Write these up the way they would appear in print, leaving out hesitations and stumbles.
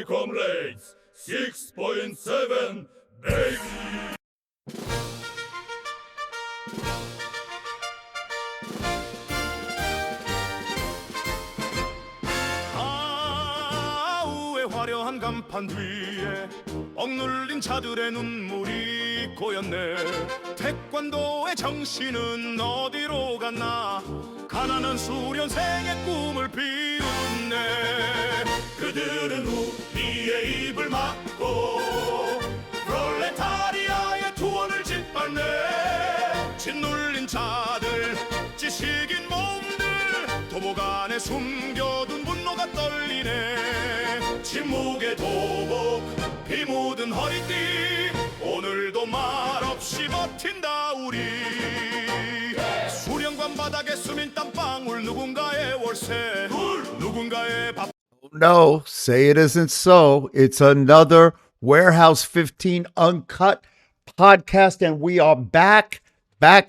comrades, 6.7, baby! 아우의 화려한 간판 뒤에 억눌린 자들의 눈물이 고였네. 태권도의 정신은 어디로 갔나. 가난한 수련생의 꿈을 비웃네. 그들은 우리의 입을 막고 프롤레타리아의 투혼을 짓밟네. 짓눌린 자들, 지식인 몸들, 도복 안에 숨겨둔 분노가 떨리네. 침묵의 도복, 피 묻은 허리띠, 오늘도 말없이 버틴다 우리. 수련관 바닥에 스민 땀방울, 누군가의 월세, 누군가의 밥. No, say it isn't so. It's another Warehouse 15 Uncut podcast, and we are back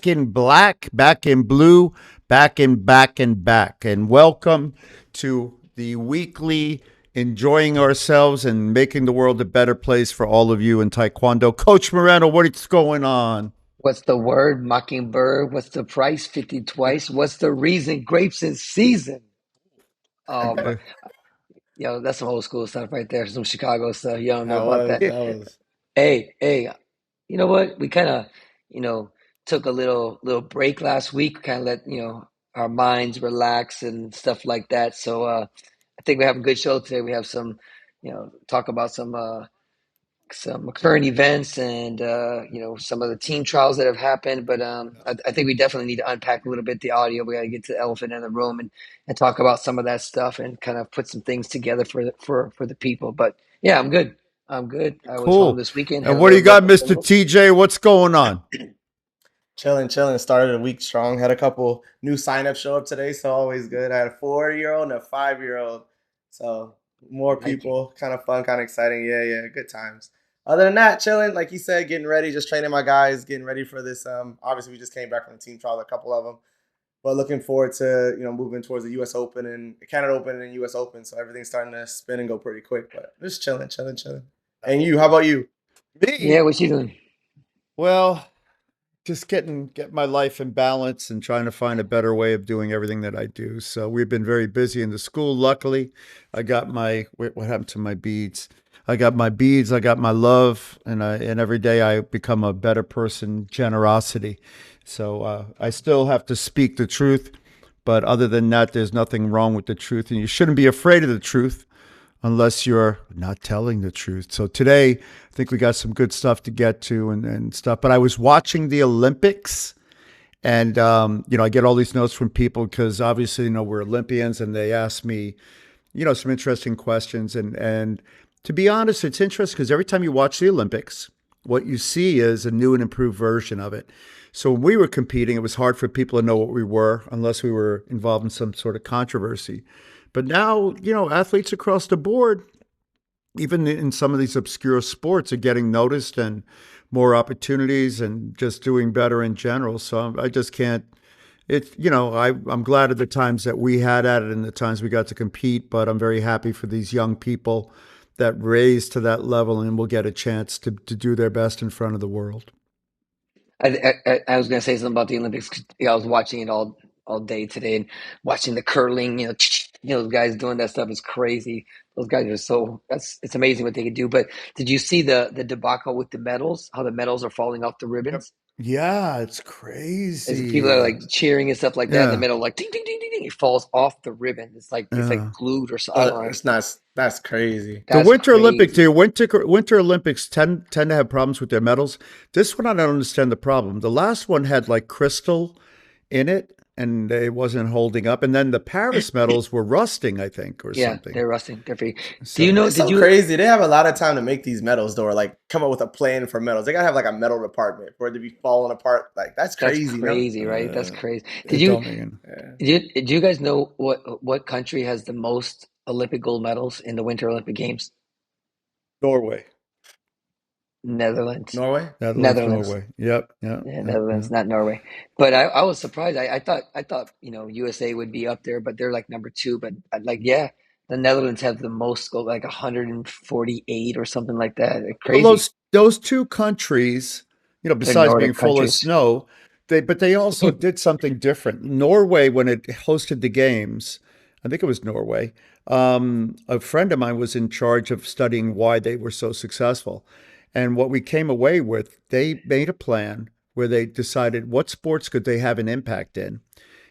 in black, back in blue, back. And welcome to the weekly enjoying ourselves and making the world a better place for all of you in Taekwondo. Coach Moreno, what's going on? What's the word? Mockingbird. What's the price? 50 twice. What's the reason? Grapes in season. That's some old school stuff right there. Some Chicago stuff. You don't know about that. Hey, you know what? We kind of, took a little break last week. Kind of let our minds relax and stuff like that. So I think we have a good show today. We have some, talk about some current events and some of the team trials that have happened. But I think we definitely need to unpack a little bit the audio. We got to get to the elephant in the room and talk about some of that stuff and kind of put some things together for the people. But yeah, I'm good. I was home this weekend. And what do you got, Mr. TJ? What's going on? Chilling. Started the week strong. Had a couple new signups show up today, so always good. I had a 4-year-old and a 5-year-old, so more people. Kind of fun, kind of exciting. Yeah, good times. Other than that, chilling, like you said, getting ready, just training my guys, getting ready for this. Obviously, we just came back from the team trial, a couple of them, but looking forward to moving towards the U.S. Open and Canada Open and U.S. Open. So everything's starting to spin and go pretty quick. But just chilling. And you, how about you? Me? Yeah, what you doing? Well, just getting my life in balance and trying to find a better way of doing everything that I do. So we've been very busy in the school. Luckily, I got what happened to my beads? I got my beads, I got my love, and every day I become a better person, generosity. So I still have to speak the truth, but other than that, there's nothing wrong with the truth, and you shouldn't be afraid of the truth unless you're not telling the truth. So today, I think we got some good stuff to get to and stuff, but I was watching the Olympics, and I get all these notes from people because obviously, we're Olympians, and they ask me, some interesting questions, and to be honest, it's interesting because every time you watch the Olympics, what you see is a new and improved version of it. So when we were competing, it was hard for people to know what we were unless we were involved in some sort of controversy. But now, athletes across the board, even in some of these obscure sports, are getting noticed and more opportunities and just doing better in general. So I just can't. I'm glad of the times that we had at it and the times we got to compete, but I'm very happy for these young people that raise to that level and will get a chance to do their best in front of the world. I was going to say something about the Olympics. I was watching it all day today and watching the curling. Those guys doing that stuff is crazy. Those guys are it's amazing what they can do. But did you see the debacle with the medals? How the medals are falling off the ribbons? Yeah, it's crazy. As people are like cheering and stuff like that. And the medal like ding ding ding ding ding. It falls off the ribbon. It's like glued or something. It's not. That's crazy. The Winter Olympics, Winter Olympics tend to have problems with their medals. This one, I don't understand the problem. The last one had like crystal in it, and it wasn't holding up. And then the Paris medals were rusting, I think, or something. Yeah, they're rusting. They're free. So, do you know? It's crazy. They have a lot of time to make these medals, though, or like come up with a plan for medals. They gotta have like a medal department for it to be falling apart. Like that's crazy. That's crazy, right? That's crazy. Did you guys know what country has the most Olympic gold medals in the Winter Olympic Games? Netherlands. Norway. Norway. Yep. Yeah, Netherlands, not Norway. But I was surprised. I thought USA would be up there, but they're like number 2. But the Netherlands have the most gold, like 148 or something like that. Well, Crazy. those two countries, They're besides being Nordic full of countries. snow, they also did something different. Norway, when it hosted the games, I think it was Norway. A friend of mine was in charge of studying why they were so successful, and what we came away with, they made a plan where they decided what sports could they have an impact in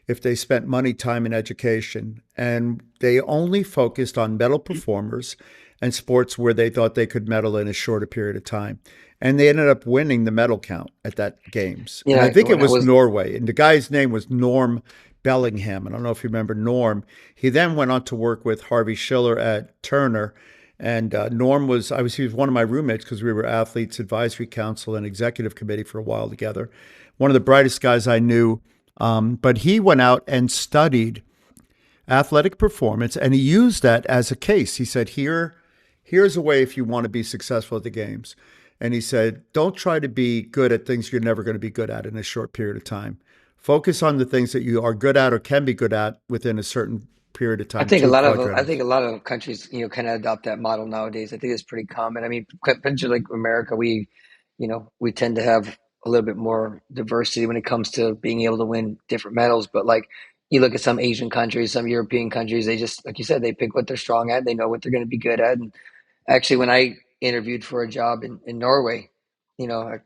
if they spent money, time, and education. And they only focused on medal performers and sports where they thought they could medal in a shorter period of time. And they ended up winning the medal count at that games. And I think it When I was was Norway. And the guy's name was Norm Bellingham. I don't know if you remember Norm. He then went on to work with Harvey Schiller at Turner. And Norm he was one of my roommates because we were athletes advisory council and executive committee for a while together. One of the brightest guys I knew. But he went out and studied athletic performance, and he used that as a case. He said, here's a way if you want to be successful at the games. And he said, don't try to be good at things you're never going to be good at in a short period of time. Focus on the things that you are good at or can be good at within a certain period of time, two I think quadrants. a lot of countries, kind of adopt that model nowadays. I think it's pretty common. I mean, countries like America, we tend to have a little bit more diversity when it comes to being able to win different medals. But like you look at some Asian countries, some European countries, they just, like you said, they pick what they're strong at. They know what they're going to be good at. And actually, when I interviewed for a job in Norway, a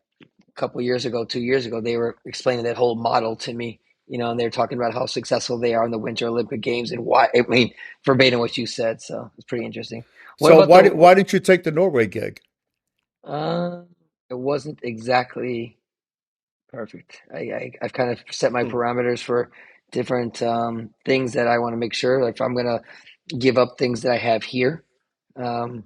couple years ago, 2 years ago, they were explaining that whole model to me, and they were talking about how successful they are in the Winter Olympic Games and why. I mean, verbatim what you said. So it's pretty interesting. What So about why didn't you take the Norway gig? uh, it wasn't exactly perfect. I've kind of set my Hmm. parameters for different things that I want to make sure. Like if I'm going to give up things that I have here, um,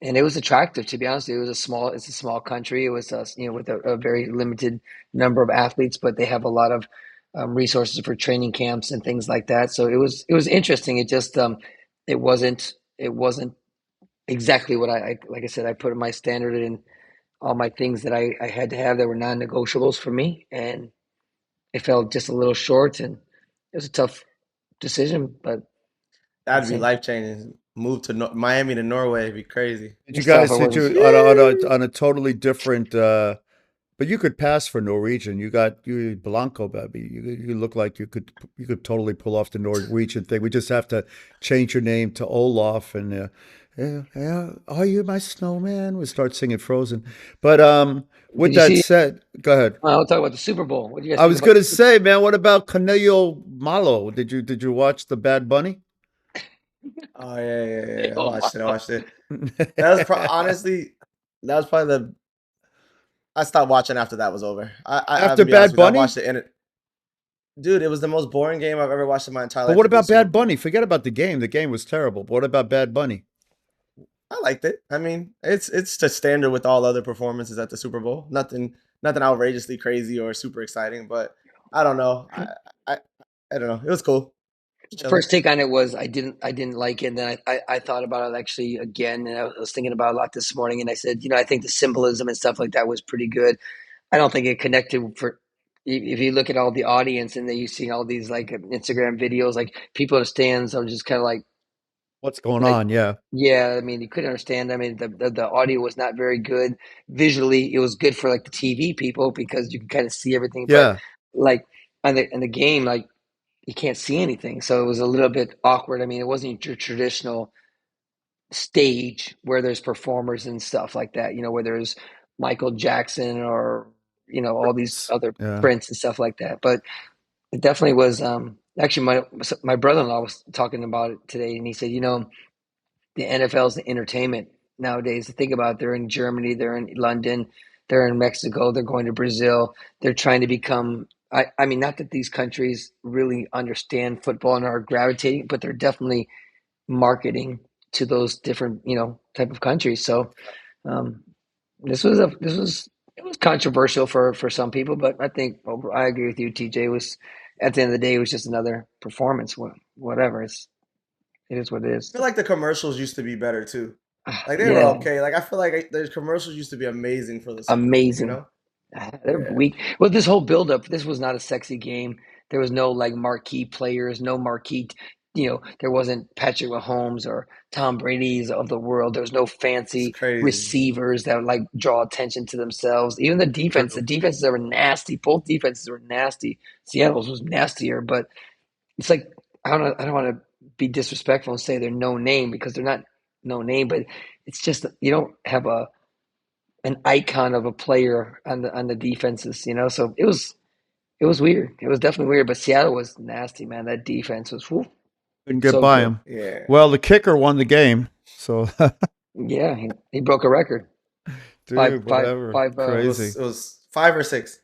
and it was attractive, to be honest. It's a small country. It was with a very limited number of athletes, but they have a lot of resources for training camps and things like that. So it was interesting. It wasn't exactly what I like. I said, I put my standard in all my things that I had to have that were non-negotiables for me, and it fell just a little short, and it was a tough decision, but at the That'd be same life changing. Move to Miami to Norway. It'd be crazy. stuff, I Did wasn't. you Sheesh. on a totally different but you could pass for Norwegian. You Blanco, baby. You look like you could totally pull off the Norwegian thing. We just have to change your name to Olaf and yeah, yeah, are you my snowman? We start singing Frozen. But Did with you that see? said, go ahead. I'll talk about the Super Bowl. What do you guys I think was about gonna the Super say, man, what about Canelo Malo? Did you watch the Bad Bunny? Oh yeah, yeah, yeah. I Bowl? watched it. I watched it. That was honestly, that was probably the. I stopped watching after that was over. I'm After gonna be honest Bad with you. I watched Bunny? it, and dude, it was the most boring game I've ever watched in my entire But life what to be a about Super Bad Bowl. Bunny? Forget about the game. The game was terrible. But what about Bad Bunny? I liked it. I mean, it's the standard with all other performances at the Super Bowl. Nothing outrageously crazy or super exciting, but I don't know. I, I don't know. It was cool. Just chilling. First take on it was I didn't like it. And then I thought about it actually again, and I was thinking about it a lot this morning. And I said, I think the symbolism and stuff like that was pretty good. I don't think it connected for. If you look at all the audience and then you see all these like Instagram videos, like people in the stands are just kind of What's going like on? Yeah. yeah. I mean, you couldn't understand. I mean, the audio was not very good visually. It was good for like the TV people because you can kind of see everything, but Yeah. like on the game, like you can't see anything. So it was a little bit awkward. I mean, it wasn't your traditional stage where there's performers and stuff like that, where there's Michael Jackson or, all these other Yeah. Prince and stuff like that. But it definitely was, actually my brother-in-law was talking about it today and he said, the NFL's the entertainment nowadays. Think about it, they're in Germany, they're in London, they're in Mexico, they're going to Brazil. They're trying to become. I mean, not that these countries really understand football and are gravitating, but they're definitely marketing to those different, type of countries. So um, it was controversial for some people, but I think I agree with you, TJ. It was at the end of the day, it was just another performance. Whatever, it is what it I is. feel like the commercials used to be better too. Like they were Yeah, okay. Like I feel like the commercials used to be amazing for the Super Bowl. You amazing. know? They're Yeah. weak. Well, this whole buildup, this was not a sexy game. There was no like marquee players, no marquee. there wasn't Patrick Mahomes or Tom Brady's of the world. There was no It's fancy crazy. receivers that would like draw attention to themselves. Even the True. defenses were nasty. Both defenses were nasty. Seattle's was nastier, but it's like I don't want to be disrespectful and say they're no name because they're not no name, but it's just you don't have an icon of a player on the defenses, So it was weird. It was definitely weird, but Seattle was nasty, man. That defense was whew, Couldn't get so by good. him. Yeah. Well, the kicker won the game. So, Yeah, he broke a record. dude, whatever. Five. Crazy. It was 5 or 6.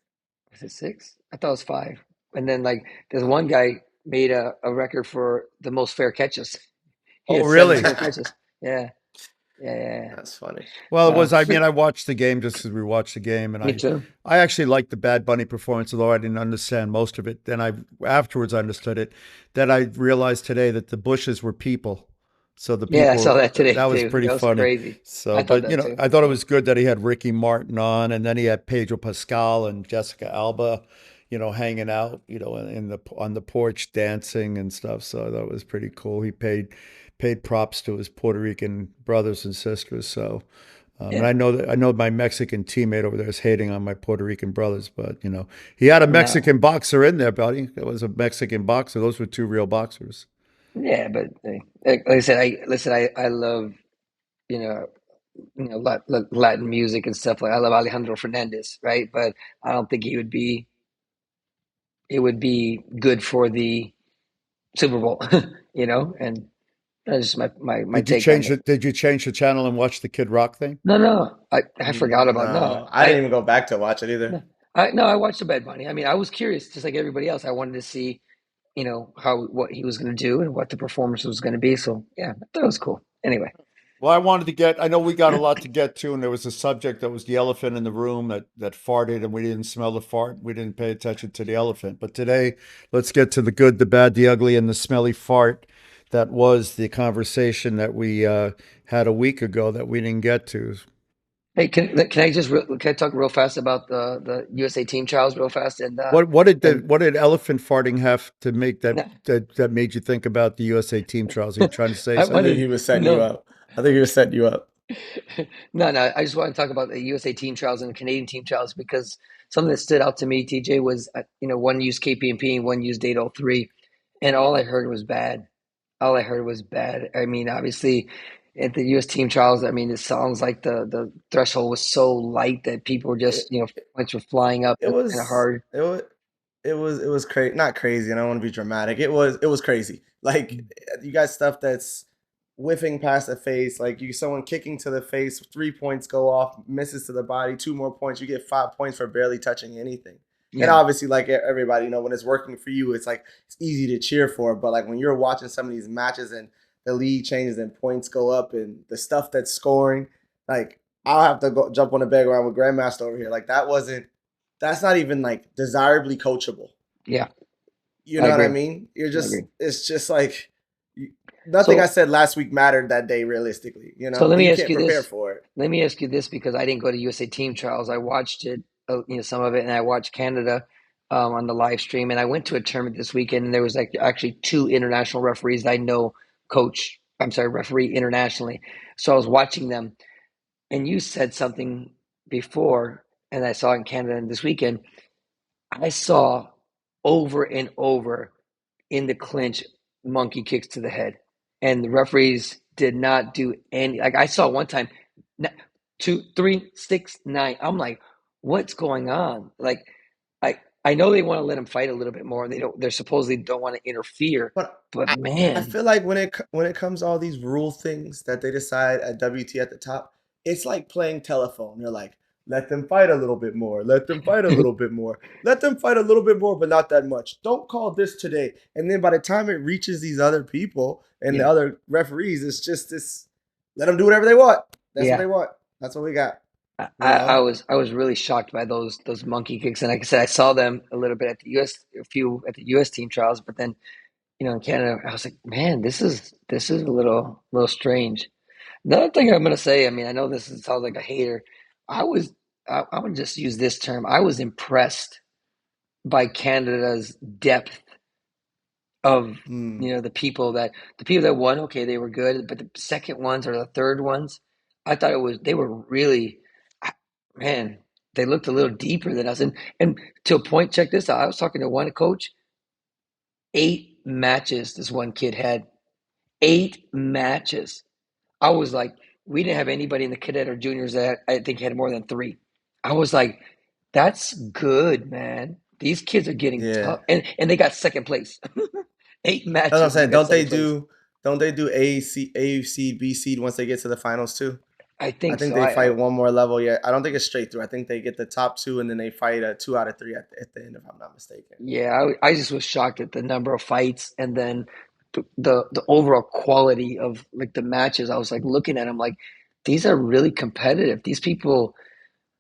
Was it six? I thought it was five. And then like there's one guy made a record for the most fair catches. He Oh, had seven really? fair catches. Yeah, yeah. That's funny. Well, it Uh, was. I mean, I watched the game just because we watched the game, and Me too. I actually liked the Bad Bunny performance, although I didn't understand most of it. Then I afterwards I understood it. Then I realized today that the Bushes were people, so the Yeah, I saw people that today that was too. pretty That was funny. crazy. So, I thought but that too. I thought it was good that he had Ricky Martin on, and then he had Pedro Pascal and Jessica Alba, hanging out, in the on the porch dancing and stuff. So that was pretty cool. He paid props to his Puerto Rican brothers and sisters. So. And Yeah. I know my Mexican teammate over there is hating on my Puerto Rican brothers, but he had a No. Mexican boxer in there, buddy. That was a Mexican boxer. Those were two real boxers. Yeah, but like I said, I love you know Latin music and stuff like I love Alejandro Fernandez, right? But I don't think it would be good for the Super Bowl, And that's just my take on it. Did you change the channel and watch the Kid Rock thing? No, I forgot about no. No, I didn't even go back to watch it either. No, I watched the Bad Bunny. I mean, I was curious, just like everybody else. I wanted to see, what he was going to do and what the performance was going to be. So yeah, I thought it was cool. Anyway, Well, I know we got a lot to get to, and there was a subject that was the elephant in the room that farted, and we didn't smell the fart. We didn't pay attention to the elephant. But today, let's get to the good, the bad, the ugly, and the smelly fart. That was the conversation that we had a week ago that we didn't get to. hey, can I talk real fast about the USA team trials real fast and What did elephant farting have to make no, that made you think about the USA team trials? Are you trying to say I I think something? he wanted was setting you no. up. I think he was setting you up. No. I just want to talk about the USA team trials and the Canadian team trials because something that stood out to me, TJ, was one used KPMP and one used 803, and all I heard was bad. All I heard was bad. I mean, obviously, at the U.S. team trials, I mean, it sounds like the threshold was so light that people were just, It, points were flying up it kind of was hard. it was it was crazy, not crazy, and I don't want to be dramatic. It was crazy. Like you got stuff that's whiffing past the face, like you someone kicking to the face, 3 points go off, misses to the body, 2 more points, you get 5 points for barely touching anything. And Yeah, obviously, like everybody, when it's working for you, it's like it's easy to cheer for. But like when you're watching some of these matches and the league changes and points go up and the stuff that's scoring, like I'll have to go jump on the bandwagon with Grandmaster over here. Like that's not even like desirably coachable. yeah, You I know what I agree. mean? I agree. It's just like nothing I So, said last week mattered that day realistically, so let and me you ask can't you prepare this. for it. Let me ask you this because I didn't go to USA team trials. I watched it, some of it, and I watched Canada on the live stream. And I went to a tournament this weekend, and there was like actually two international referees that I know coach. I'm sorry, referee internationally. So I was watching them, and you said something before, and I saw it in Canada and this weekend. I saw over and over in the clinch monkey kicks to the head, and the referees did not do any. Like I saw one time, 2, 3, 6, 9. I'm like, what's going on? Like I know they want to let him fight a little bit more. They're supposedly don't want to interfere, But but I man, feel like when it comes to all these rule things that they decide at WT at the top, it's like playing telephone. You're like, let them fight a little bit more. Let them fight a little bit more. Let them fight a little bit more, but not that much. Don't call this today. And then by the time it reaches these other people and the yeah, other referees, it's just this. Let them do whatever they want. That's what yeah. they want. That's what we got. I, You I know. was I was really shocked by those monkey kicks, and like I said, I saw them a little bit at the a few at the U.S. team trials, but then in Canada, I was like, man, this is a little strange. Another thing I'm gonna say, I mean, I know sounds like a hater. I was I would just use this term. I was impressed by Canada's depth of Mm. the people that won. Okay, they were good, but the second ones or the third ones, I thought they were really, man, they looked a little deeper than us. And to a point, check this out. I was talking to one coach. 8 matches this one kid had. 8 matches. I was like, we didn't have anybody in the cadet or juniors that I think had more than 3. I was like, that's good, man. These kids are getting Yeah. tough, and they got second place. Eight That's what I'm matches and they saying. got second place. Don't they do A seed, B seed once they get to the finals too? I I think think so. they fight one more level. Yeah, I don't think it's straight through. I think they get the top 2 and then they fight a 2 out of 3 at the end, if I'm not mistaken. Yeah, I just was shocked at the number of fights and then the overall quality of like the matches. I was like looking at them like these are really competitive. These people,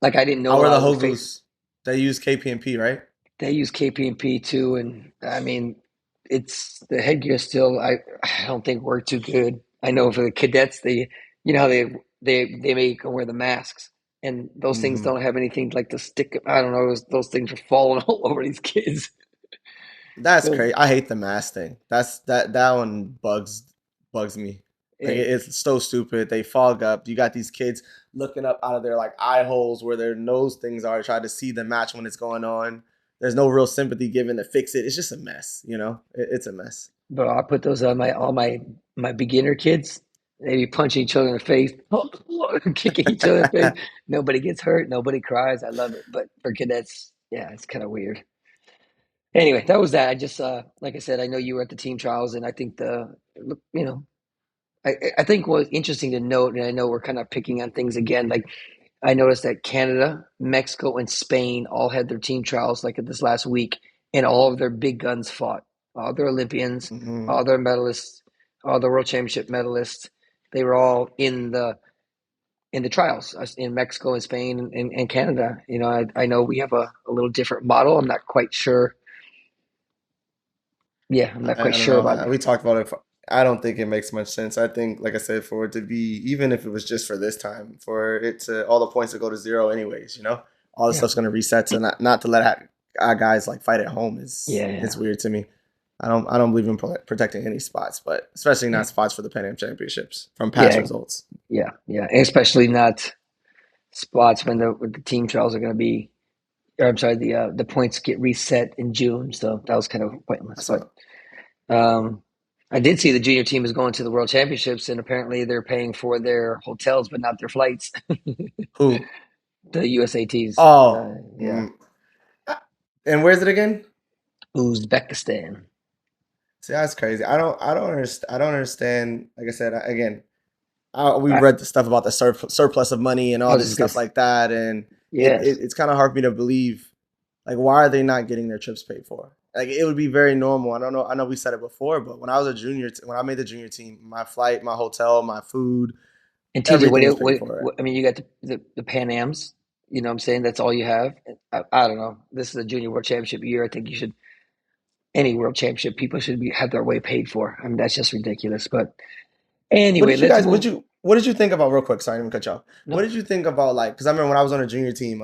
like I didn't know How a are lot the of the face. Hogus? They use KPMP, right? They use KP&P too, and I mean, it's the headgear still. I don't think worked too good. I know for the cadets, how they make them wear the masks, and those things Hmm. don't have anything like to stick. I don't know. Those things are falling all over these kids. That's So crazy. I hate the mask thing. That one bugs me. Like it, it's so stupid. They fog up. You got these kids looking up out of their like eye holes where their nose things are, trying to see the match when it's going on. There's no real sympathy given to fix it. It's just a mess. It's a mess. but I put those on my beginner kids. They be punching each other in the face, kicking each other in the face. Nobody gets hurt. Nobody cries. I love it. But for cadets, yeah, it's kind of weird. Anyway, that was that. I just like I said, I know you were at the team trials, and I think I think what's interesting to note, and I know we're kind of picking on things again. Like I noticed that Canada, Mexico, and Spain all had their team trials like this last week, and all of their big guns fought. All their Olympians, Hmm. all their medalists, all the World Championship medalists. They were all in the trials in Mexico and Spain and Canada. I know we have a little different model. I'm not quite sure. Yeah, I'm not quite I don't sure know. about. We talked about it. I don't think it makes much sense. I think, like I said, for it to be, even if it was just for this time, for it to all the points to go to 0, anyways. All the Yeah, stuff's gonna reset. So not to let our guys like fight at home yeah, it's yeah, weird to me. I don't believe in protecting any spots, but especially yeah, not spots for the Pan Am Championships from past yeah, results. yeah, yeah. And especially not spots when the team trials are going to be. Or I'm sorry, the points get reset in June, so that was kind of pointless. But So um, I did see the junior team is going to the World Championships, and apparently they're paying for their hotels, but not their flights. who? The USATs, Oh, yeah, and where's it again? Uzbekistan. See, that's crazy. I don't understand. I don't understand. Like I said, again, we I, read the stuff about the surplus of money and I all was this just stuff gonna, like that, and yes, it's kind of hard for me to believe. Like, why are they not getting their trips paid for? Like, it would be very normal. I don't know. I know we said it before, but when I was a junior, when I made the junior team, my flight, my hotel, my food, and TJ, everything was paid for. I mean, you got the Pan Ams. You know what I'm saying? That's all you have. I don't know. This is a junior world championship year. I think you should any world championship people should have their way paid for. I mean, that's just ridiculous. But What anyway, did you let's guys? move. What did you think about real quick? Sorry, I'm gonna cut you off. What No, did you think about like? Because I remember when I was on a junior team,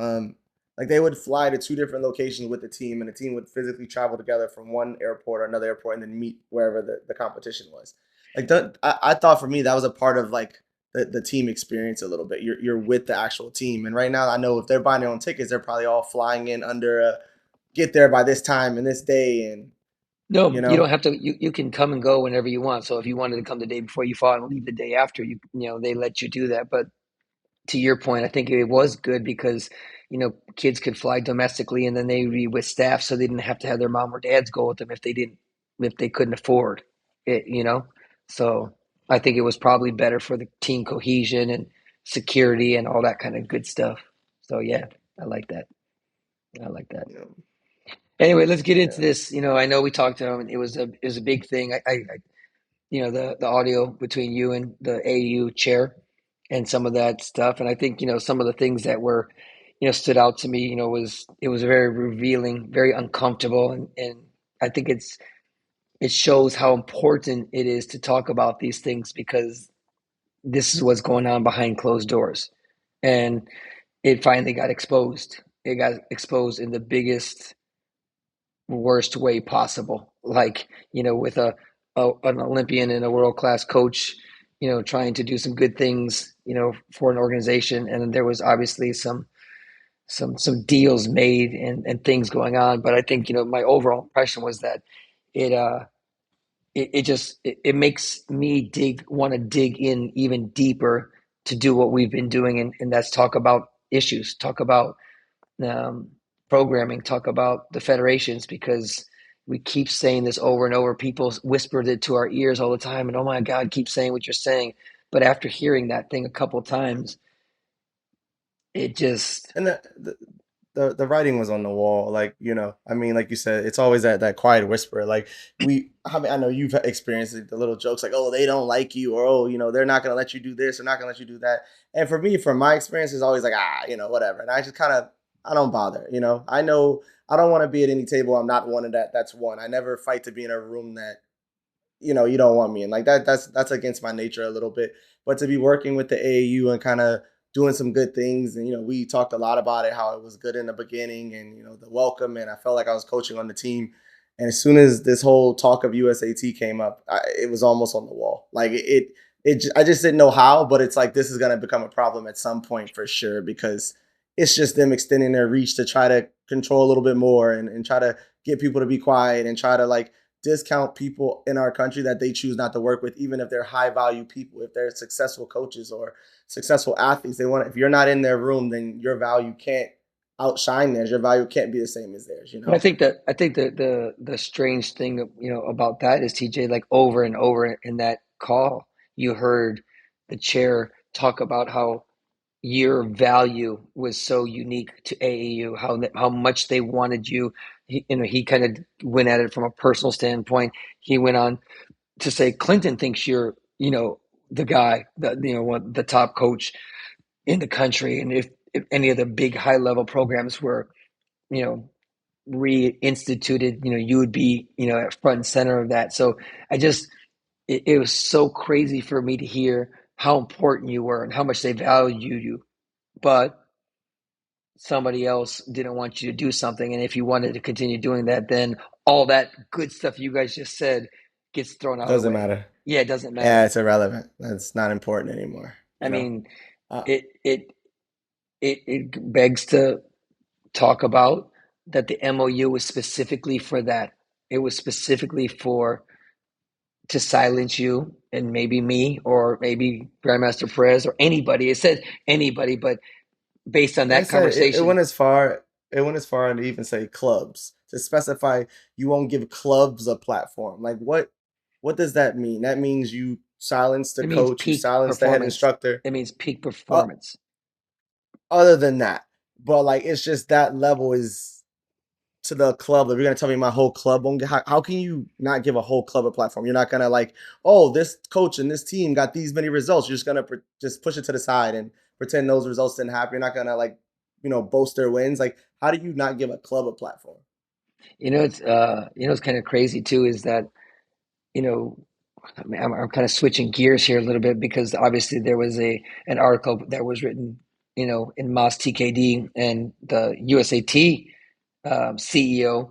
like they would fly to 2 different locations with the team, and the team would physically travel together from one airport or another airport, and then meet wherever the competition was. Like I thought for me that was a part of like the team experience a little bit. You're with the actual team, and right now I know if they're buying their own tickets, they're probably all flying in under a get there by this time and this day, and you no, you know. don't have to. You can come and go whenever you want. So if you wanted to come the day before you fought and leave the day after, they let you do that. But to your point, I think it was good because kids could fly domestically and then they would be with staff, so they didn't have to have their mom or dads go with them if they couldn't afford it. So I think it was probably better for the team cohesion and security and all that kind of good stuff. So yeah, I like that. I like that. You know, Anyway, let's get into yeah. this. I know we talked to him. It was a big thing. The audio between you and the AU chair and some of that stuff. And I think, some of the things that were, stood out to me, it was very revealing, very uncomfortable. And I think it shows how important it is to talk about these things because this is what's going on behind closed doors. And it finally got exposed. It got exposed in the biggest, worst way possible. like, with an Olympian and a world class coach, trying to do some good things, for an organization. And then there was obviously some deals made and things going on. But I think, my overall impression was that it it makes me want to dig in even deeper to do what we've been doing, and that's talk about issues, talk about um, programming, talk about the federations, because we keep saying this over and over. People whispered it to our ears all the time, and oh my God, keep saying what you're saying. But after hearing that thing a couple of times, it just And the writing was on the wall. Like, you know, I mean, like you said, it's always that quiet whisper. Like I mean, I know you've experienced the little jokes like, oh, they don't like you, or oh, you know, they're not gonna let you do this, they're not gonna let you do that. And for me, from my experience, it's always like, you know, whatever. And I just kind of, I don't bother. You know I don't want to be at any table I'm not one of that. That's one. I never fight to be in a room that, you know, you don't want me in. Like that's against my nature a little bit. But to be working with the AAU and kind of doing some good things, and you know, we talked a lot about it, how it was good in the beginning, and you know, the welcome, and I felt like I was coaching on the team. And as soon as this whole talk of USAT came up, it was almost on the wall. Like I just didn't know how, but it's like this is gonna become a problem at some point for sure, because it's just them extending their reach to try to control a little bit more, and try to get people to be quiet, and try to like discount people in our country that they choose not to work with, even if they're high value people, if they're successful coaches or successful athletes. If you're not in their room, then your value can't outshine theirs. Your value can't be the same as theirs, you But know? I think that the strange thing, about that is, TJ, like over and over in that call, you heard the chair talk about how your value was so unique to AAU, how much they wanted you. He kind of went at it from a personal standpoint. He went on to say Clinton thinks you're, the guy, the top coach in the country, and if any of the big high level programs were, you know, reinstituted, you would be, at front and center of that. So I just, it was so crazy for me to hear how important you were and how much they valued you. But somebody else didn't want you to do something. And if you wanted to continue doing that, then all that good stuff you guys just said gets thrown out of the Doesn't way. matter. Yeah, it doesn't Yeah, matter. it's irrelevant. That's not important anymore. I You know. mean, Uh, it it it begs to talk about that the MOU was specifically for that. It was specifically for to silence you and maybe me or maybe Grandmaster Perez or anybody. It said anybody, but based on Like I that said, it conversation, went as far. It went as far to even say clubs, to specify you won't give clubs a platform. Like what does that mean? That means you silence the it means coach, you peak silence the head performance. instructor. It means peak Uh, performance. other than that, but like it's just that level is to the club. If you're gonna tell me my whole club won't get, how can you not give a whole club a platform? You're not gonna like, oh, this coach and this team got these many results. You're just gonna just push it to the side and pretend those results didn't happen. You're not gonna like, you know, boast their wins. Like, how do you not give a club a platform? It's kind of crazy too, is that, you know, I mean, I'm kind of switching gears here a little bit, because obviously there was an article that was written, in Moss TKD, and the USAT CEO,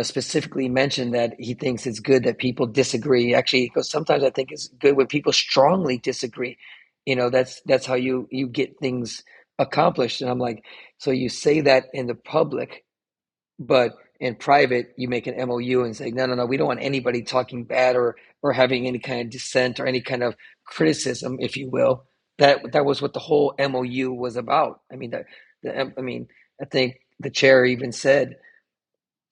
specifically mentioned that he thinks it's good that people disagree. Actually, because sometimes I think it's good when people strongly disagree. That's how you get things accomplished. And I'm like, so you say that in the public, but in private, you make an MOU and say, no, no, no, we don't want anybody talking bad or having any kind of dissent or any kind of criticism, if you will. That was what the whole MOU was about. I mean, I think the chair even said,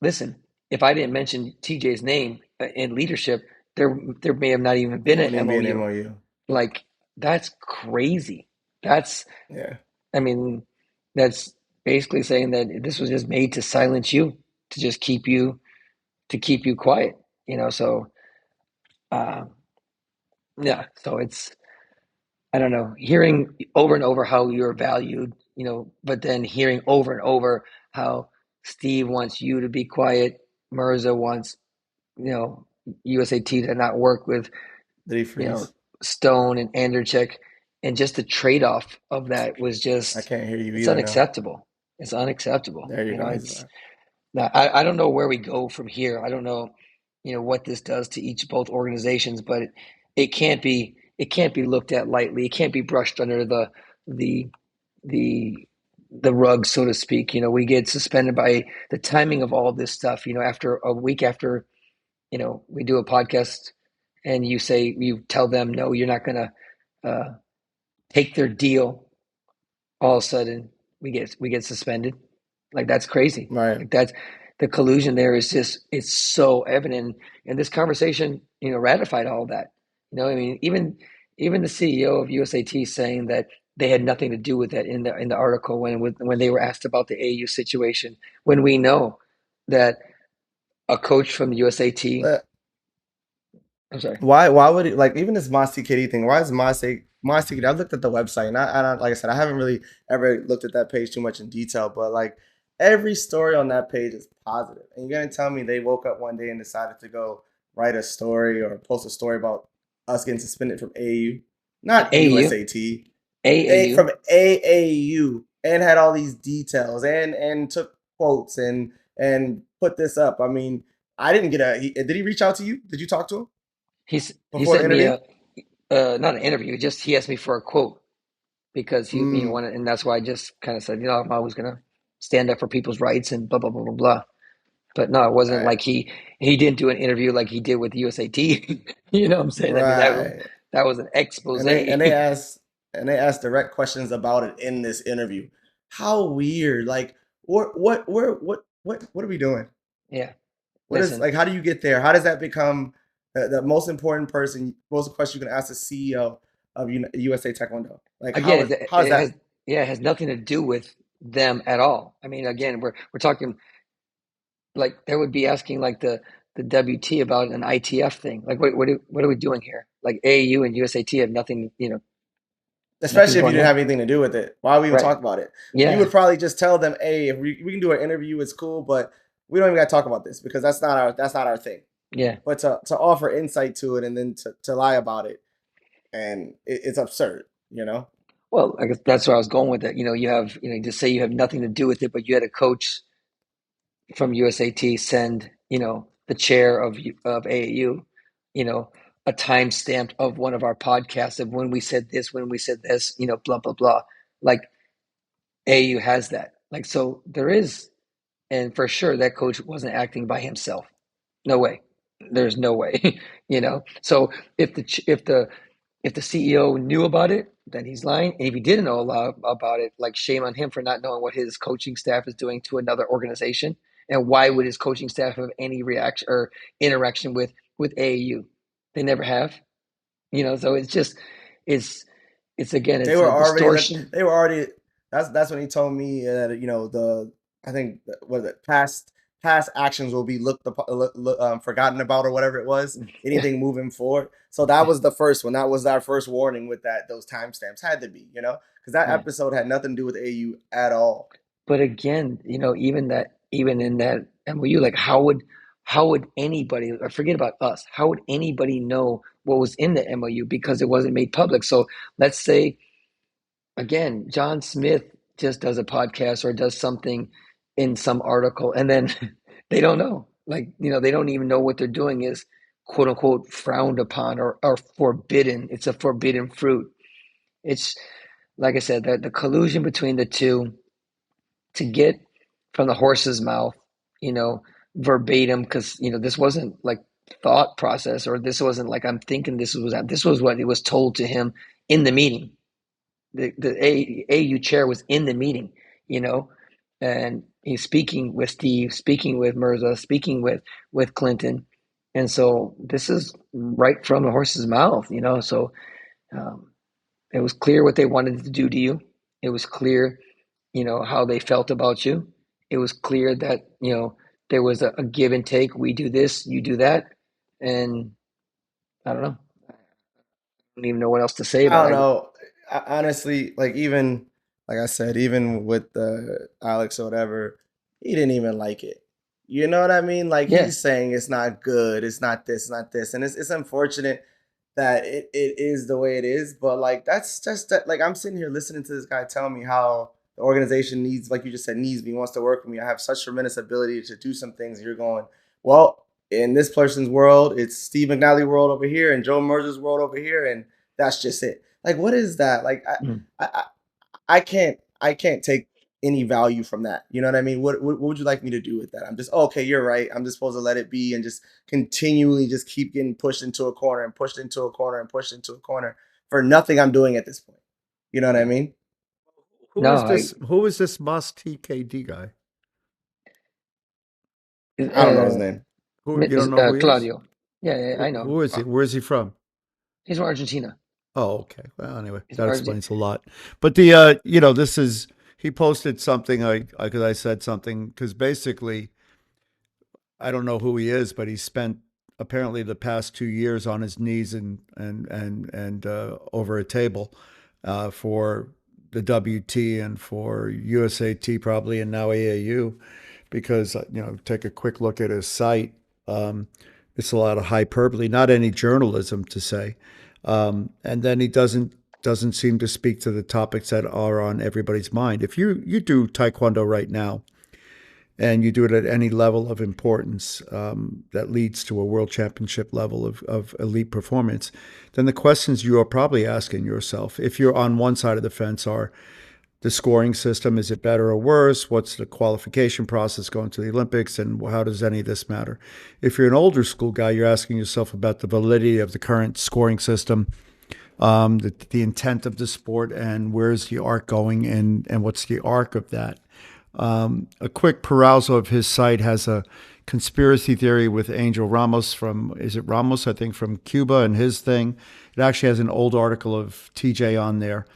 listen, if I didn't mention TJ's name in leadership, there may have not even been It wouldn't an even be an MOU. MOU. Like, that's crazy. That's Yeah. I mean, that's basically saying that this was just made to silence you, to just keep you quiet. So uh, yeah. So it's, I don't know, hearing over and over how you're valued, but then hearing over and over how Steve wants you to be quiet, Mirza wants, you know USAT to not work with, Did he you know freeze? Stone and Anderchek, and just the trade off of that was I just, can't hear you it's either now. unacceptable. It's unacceptable. There you go. He's It's back. Now, I don't know where we go from here. I don't know. what this does to both organizations, but it can't be looked at lightly. It can't be brushed under the the the rug, so to speak. We get suspended by the timing of all this stuff. After a week after, we do a podcast, and you tell them no, you're not gonna take their deal. All of a sudden, we get suspended. Like, that's crazy. Right. Like, that's the collusion there is it's so evident. And this conversation, ratified all that. I mean, even the CEO of USAT saying that they had nothing to do with that in the article when they were asked about the AU situation. When we know that a coach from the USAT, But I'm sorry, why would it, like, even this Mossy Kitty thing? Why is Mossy Kitty? I've looked at the website, and I don't, like I said, I haven't really ever looked at that page too much in detail. But like, every story on that page is positive, and you're gonna tell me they woke up one day and decided to go write a story or post a story about us getting suspended from AAU, not AAU, USAT, AAU. from AAU, and had all these details and took quotes and put this up. I mean, I didn't get did he reach out to you? Did you talk to him He before the sent me interview? not an interview, just he asked me for a quote because he Mm, wanted, and that's why I just kind of said, I'm always gonna stand up for people's rights and blah blah blah blah blah. But no, it wasn't right, like he didn't do an interview like he did with the USAT. You know what I'm saying? I mean, right. that was an expose. And they asked direct questions about it in this interview. How weird! Like, what are we doing? Yeah, What is, listen, like? How do you get there? How does that become the most important person? Most question you can ask the CEO of USA Taekwondo? Like, again, how is that? it has nothing to do with them at all. I mean, again, we're talking like they would be asking like the WT about an ITF thing. Like, what are we doing here? Like, AAU and USAT have nothing, nothing Especially if you going didn't on. have anything to do with it. Why would we even Right. talk about it? You Yeah. would probably just tell them, "Hey, if we can do an interview, it's cool, but we don't even got to talk about this because that's not our thing." Yeah. But to offer insight to it and then to lie about it, and it's absurd, you know. Well, I guess that's where I was going with it. You have, just say you have nothing to do with it, but you had a coach from USAT send, the chair of AAU, a timestamp of one of our podcasts of when we said this, blah blah blah. Like, AAU has that. Like, so there is, and for sure that coach wasn't acting by himself. No way. There's no way. So if the CEO knew about it, then he's lying. And if he didn't know about it, like, shame on him for not knowing what his coaching staff is doing to another organization. And why would his coaching staff have any reaction or interaction with AAU? They never have. So it's it's again, They it's were a already distortion. they were already that's when he told me that the I think what it past actions will be forgotten about or whatever it was, Yeah, anything moving forward. So that was the first one. That was our first warning with that. Those timestamps had to be, because that yeah. episode had nothing to do with AU at all. But again, even in that MOU, like, how would anybody, or forget about us, how would anybody know what was in the MOU because it wasn't made public? So let's say, again, John Smith just does a podcast or does something in some article, and then they don't know. Like, they don't even know what they're doing is quote unquote frowned upon or forbidden. It's a forbidden fruit. It's, like I said, the collusion between the two to get from the horse's mouth, you know, verbatim, because this wasn't like thought process, or this wasn't like I'm thinking this was what it was told to him in the meeting. The AU chair was in the meeting, you know, and he's speaking with Steve, speaking with Mirza, speaking with Clinton, and so this is right from the horse's mouth, So um, it was clear what they wanted to do to you. It was clear, how they felt about you. It was clear that, there was a give and take. We do this, you do that. And I don't know. I don't even know what else to say I about don't it. know. Honestly, like, even like I said, even with the Alex or whatever, he didn't even like it. You know what I mean? Like, Yeah. he's saying it's not good, it's not this, not this, and it's unfortunate that it is the way it is. But like, that's just that. Like, I'm sitting here listening to this guy tell me how the organization needs, like you just said, needs me, wants to work with me. I have such tremendous ability to do some things. You're going, well. in this person's world, it's Steve McNally world over here and Joe Mercer's world over here, and that's just it. Like, what is that? Like, Mm. I can't take any value from that. You know what I mean? What would you like me to do with that? I'm just okay. You're right. I'm just supposed to let it be and just continually just keep getting pushed into a corner and pushed into a corner and pushed into a corner for nothing I'm doing at this point. You know what I mean? No, Who is this Moss TKD guy? I don't know his name. Who you don't know who he is? Claudio. Yeah, I know. Who is he? Where is he from? He's from Argentina. Oh, okay. Well, anyway, He's that from Argentina. explains a lot. But the this is he posted something. Because I said something because basically I don't know who he is, but he spent apparently the past 2 years on his knees and over a table for the WT and for USAT probably and now AAU because take a quick look at his site. It's a lot of hyperbole, not any journalism to say, and then he doesn't seem to speak to the topics that are on everybody's mind. If you do Taekwondo right now, and you do it at any level of importance that leads to a world championship level of elite performance, then the questions you are probably asking yourself, if you're on one side of the fence, are the scoring system, is it better or worse? What's the qualification process going to the Olympics? And how does any of this matter? If you're an older school guy, you're asking yourself about the validity of the current scoring system, the intent of the sport, and where's the arc going, and what's the arc of that. A quick perusal of his site has a conspiracy theory with Angel Ramos is it Ramos? I think from Cuba and his thing. It actually has an old article of TJ on there.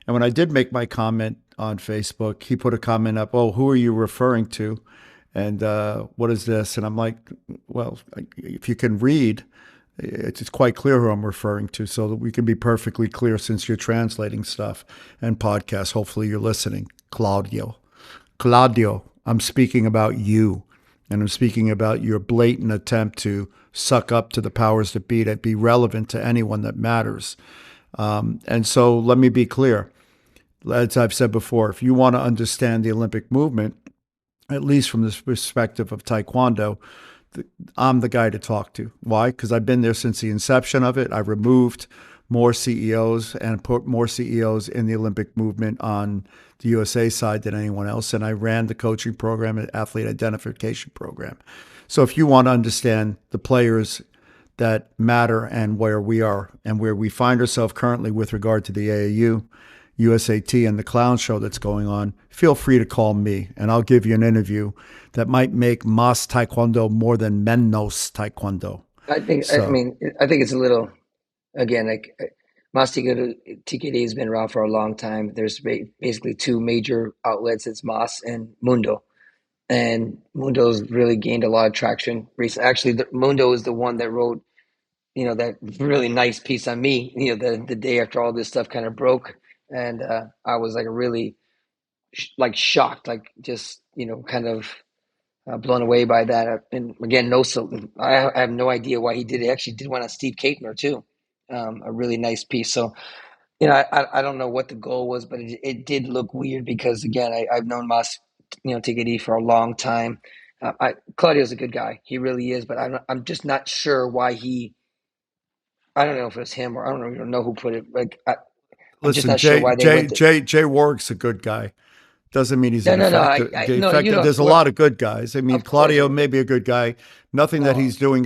And when I did make my comment on Facebook, he put a comment up, oh, who are you referring to? And what is this? And I'm like, well, if you can read, it's quite clear who I'm referring to so that we can be perfectly clear since you're translating stuff and podcasts. Hopefully you're listening. Claudio, I'm speaking about you, and I'm speaking about your blatant attempt to suck up to the powers that be relevant to anyone that matters. And so let me be clear. As I've said before, if you want to understand the Olympic movement, at least from the perspective of Taekwondo, I'm the guy to talk to. Why? Because I've been there since the inception of it. I removed more CEOs and put more CEOs in the Olympic movement on the USA side than anyone else. And I ran the coaching program and athlete identification program. So if you want to understand the players that matter and where we are and where we find ourselves currently with regard to the AAU, USAT, and the clown show that's going on, feel free to call me and I'll give you an interview that might make Mas Taekwondo more than Mennos Taekwondo. I think it's a little, again, like Mas TKD has been around for a long time. There's basically two major outlets. It's Mas and Mundo. And Mundo's really gained a lot of traction recently. Actually, Mundo is the one that wrote, that really nice piece on me, the day after all this stuff kind of broke. And I was like really shocked, like just, kind of blown away by that. And again, I have no idea why he did it. Actually did one on Steve Kaitner too. A really nice piece. So, I don't know what the goal was, but it did look weird because again, I've known Mas, TKD for a long time. Claudio's a good guy. He really is, but I'm just not sure why I don't know if it was him or I don't even know who put it. Like, I'm just not sure why they went to. Jay Warwick's a good guy. Doesn't mean he's No, ineffective. no, There's a lot of good guys. I mean, Claudio may be a good guy. Nothing that he's doing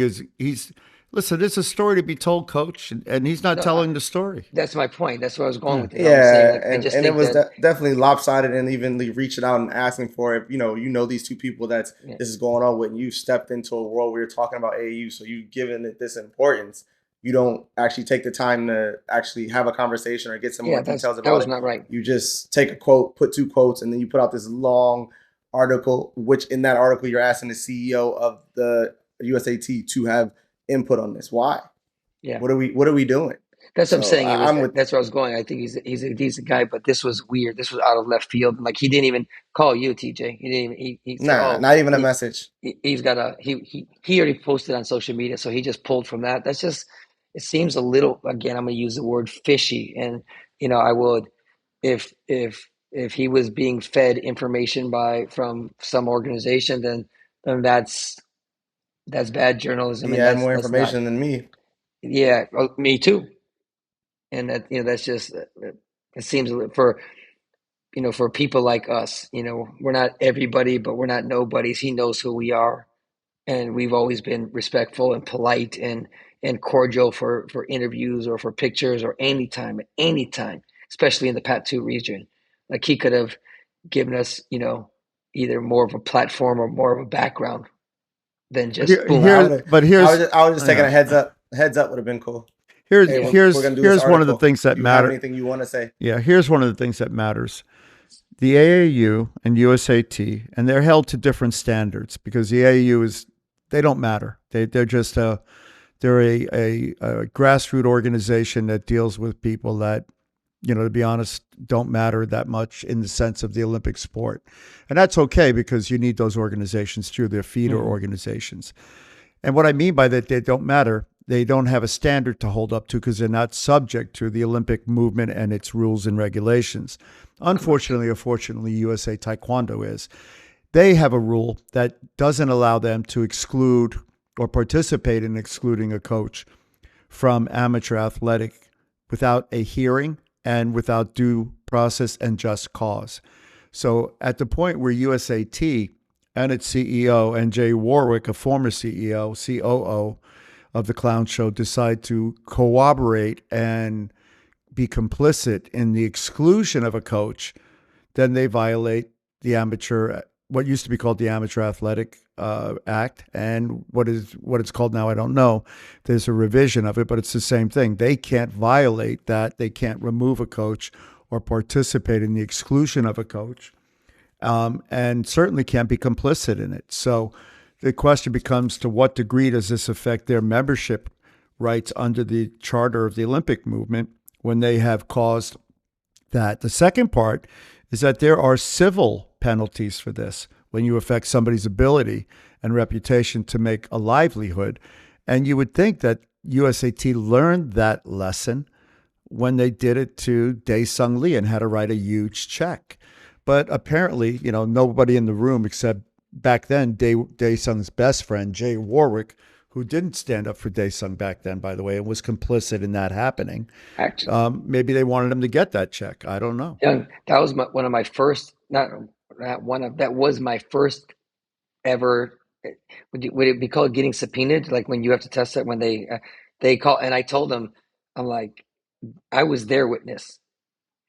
listen, there's a story to be told, coach, and he's not telling the story. That's my point. That's where I was going with it. Yeah, and it was definitely lopsided and even reaching out and asking for it. These two people this is going on with, and you stepped into a world where you're talking about AAU, so you've given it this importance. You don't actually take the time to actually have a conversation or get some more details about it. That was not right. You just take a quote, put two quotes, and then you put out this long article, which in that article you're asking the CEO of the USAT to have input on this. Why? Yeah. What are we doing? That's what I'm saying. That's where I was going. I think he's a decent guy, but this was weird. This was out of left field. Like he didn't even call you, TJ. He didn't even. He said, not even a message. He's got he already posted on social media, so he just pulled from that. That's just. It seems a little. Again, I'm going to use the word fishy, and I would if he was being fed information from some organization, then that's That's bad journalism, He and had more that's not. information than me. Yeah, well, me too. And that, that's just, it seems for people like us, we're not everybody, but we're not nobodies. He knows who we are, and we've always been respectful and polite and cordial for interviews or for pictures or anytime, especially in the Pat2 region. Like, he could have given us, either more of a platform or more of a background than just boom. But I was just taking a heads up. Heads up would have been cool. Hey, we're gonna do this here's one of the article. things that Do you have matter. anything you want to say? Yeah, here's one of the things that matters. The AAU and USAT, and they're held to different standards because the AAU they don't matter. They're just they're a grassroots organization that deals with people that, to be honest, don't matter that much in the sense of the Olympic sport. And that's okay because you need those organizations too. They're feeder organizations. And what I mean by that, they don't matter. They don't have a standard to hold up to because they're not subject to the Olympic movement and its rules and regulations. Unfortunately or fortunately, USA Taekwondo is. They have a rule that doesn't allow them to exclude or participate in excluding a coach from amateur athletic without a hearing and without due process and just cause. So at the point where USAT and its CEO, and Jay Warwick, a former CEO, COO of the clown show, decide to corroborate and be complicit in the exclusion of a coach, then they violate the what used to be called the Amateur Athletic Act, and what it's called now, I don't know. There's a revision of it, but it's the same thing. They can't violate that. They can't remove a coach or participate in the exclusion of a coach, and certainly can't be complicit in it. So the question becomes, to what degree does this affect their membership rights under the charter of the Olympic movement when they have caused that? The second part is that there are civil penalties for this when you affect somebody's ability and reputation to make a livelihood. And you would think that USAT learned that lesson when they did it to Dae-Sung Lee and had to write a huge check. But apparently, nobody in the room except back then Dae-Sung's best friend, Jay Warwick, who didn't stand up for Dae-Sung back then, by the way, and was complicit in that happening. Actually, maybe they wanted him to get that check. I don't know. yeah, that was one of my first, that was my first ever, would it be called getting subpoenaed? Like when you have to test it, when they call, and I told them, I'm like, I was their witness.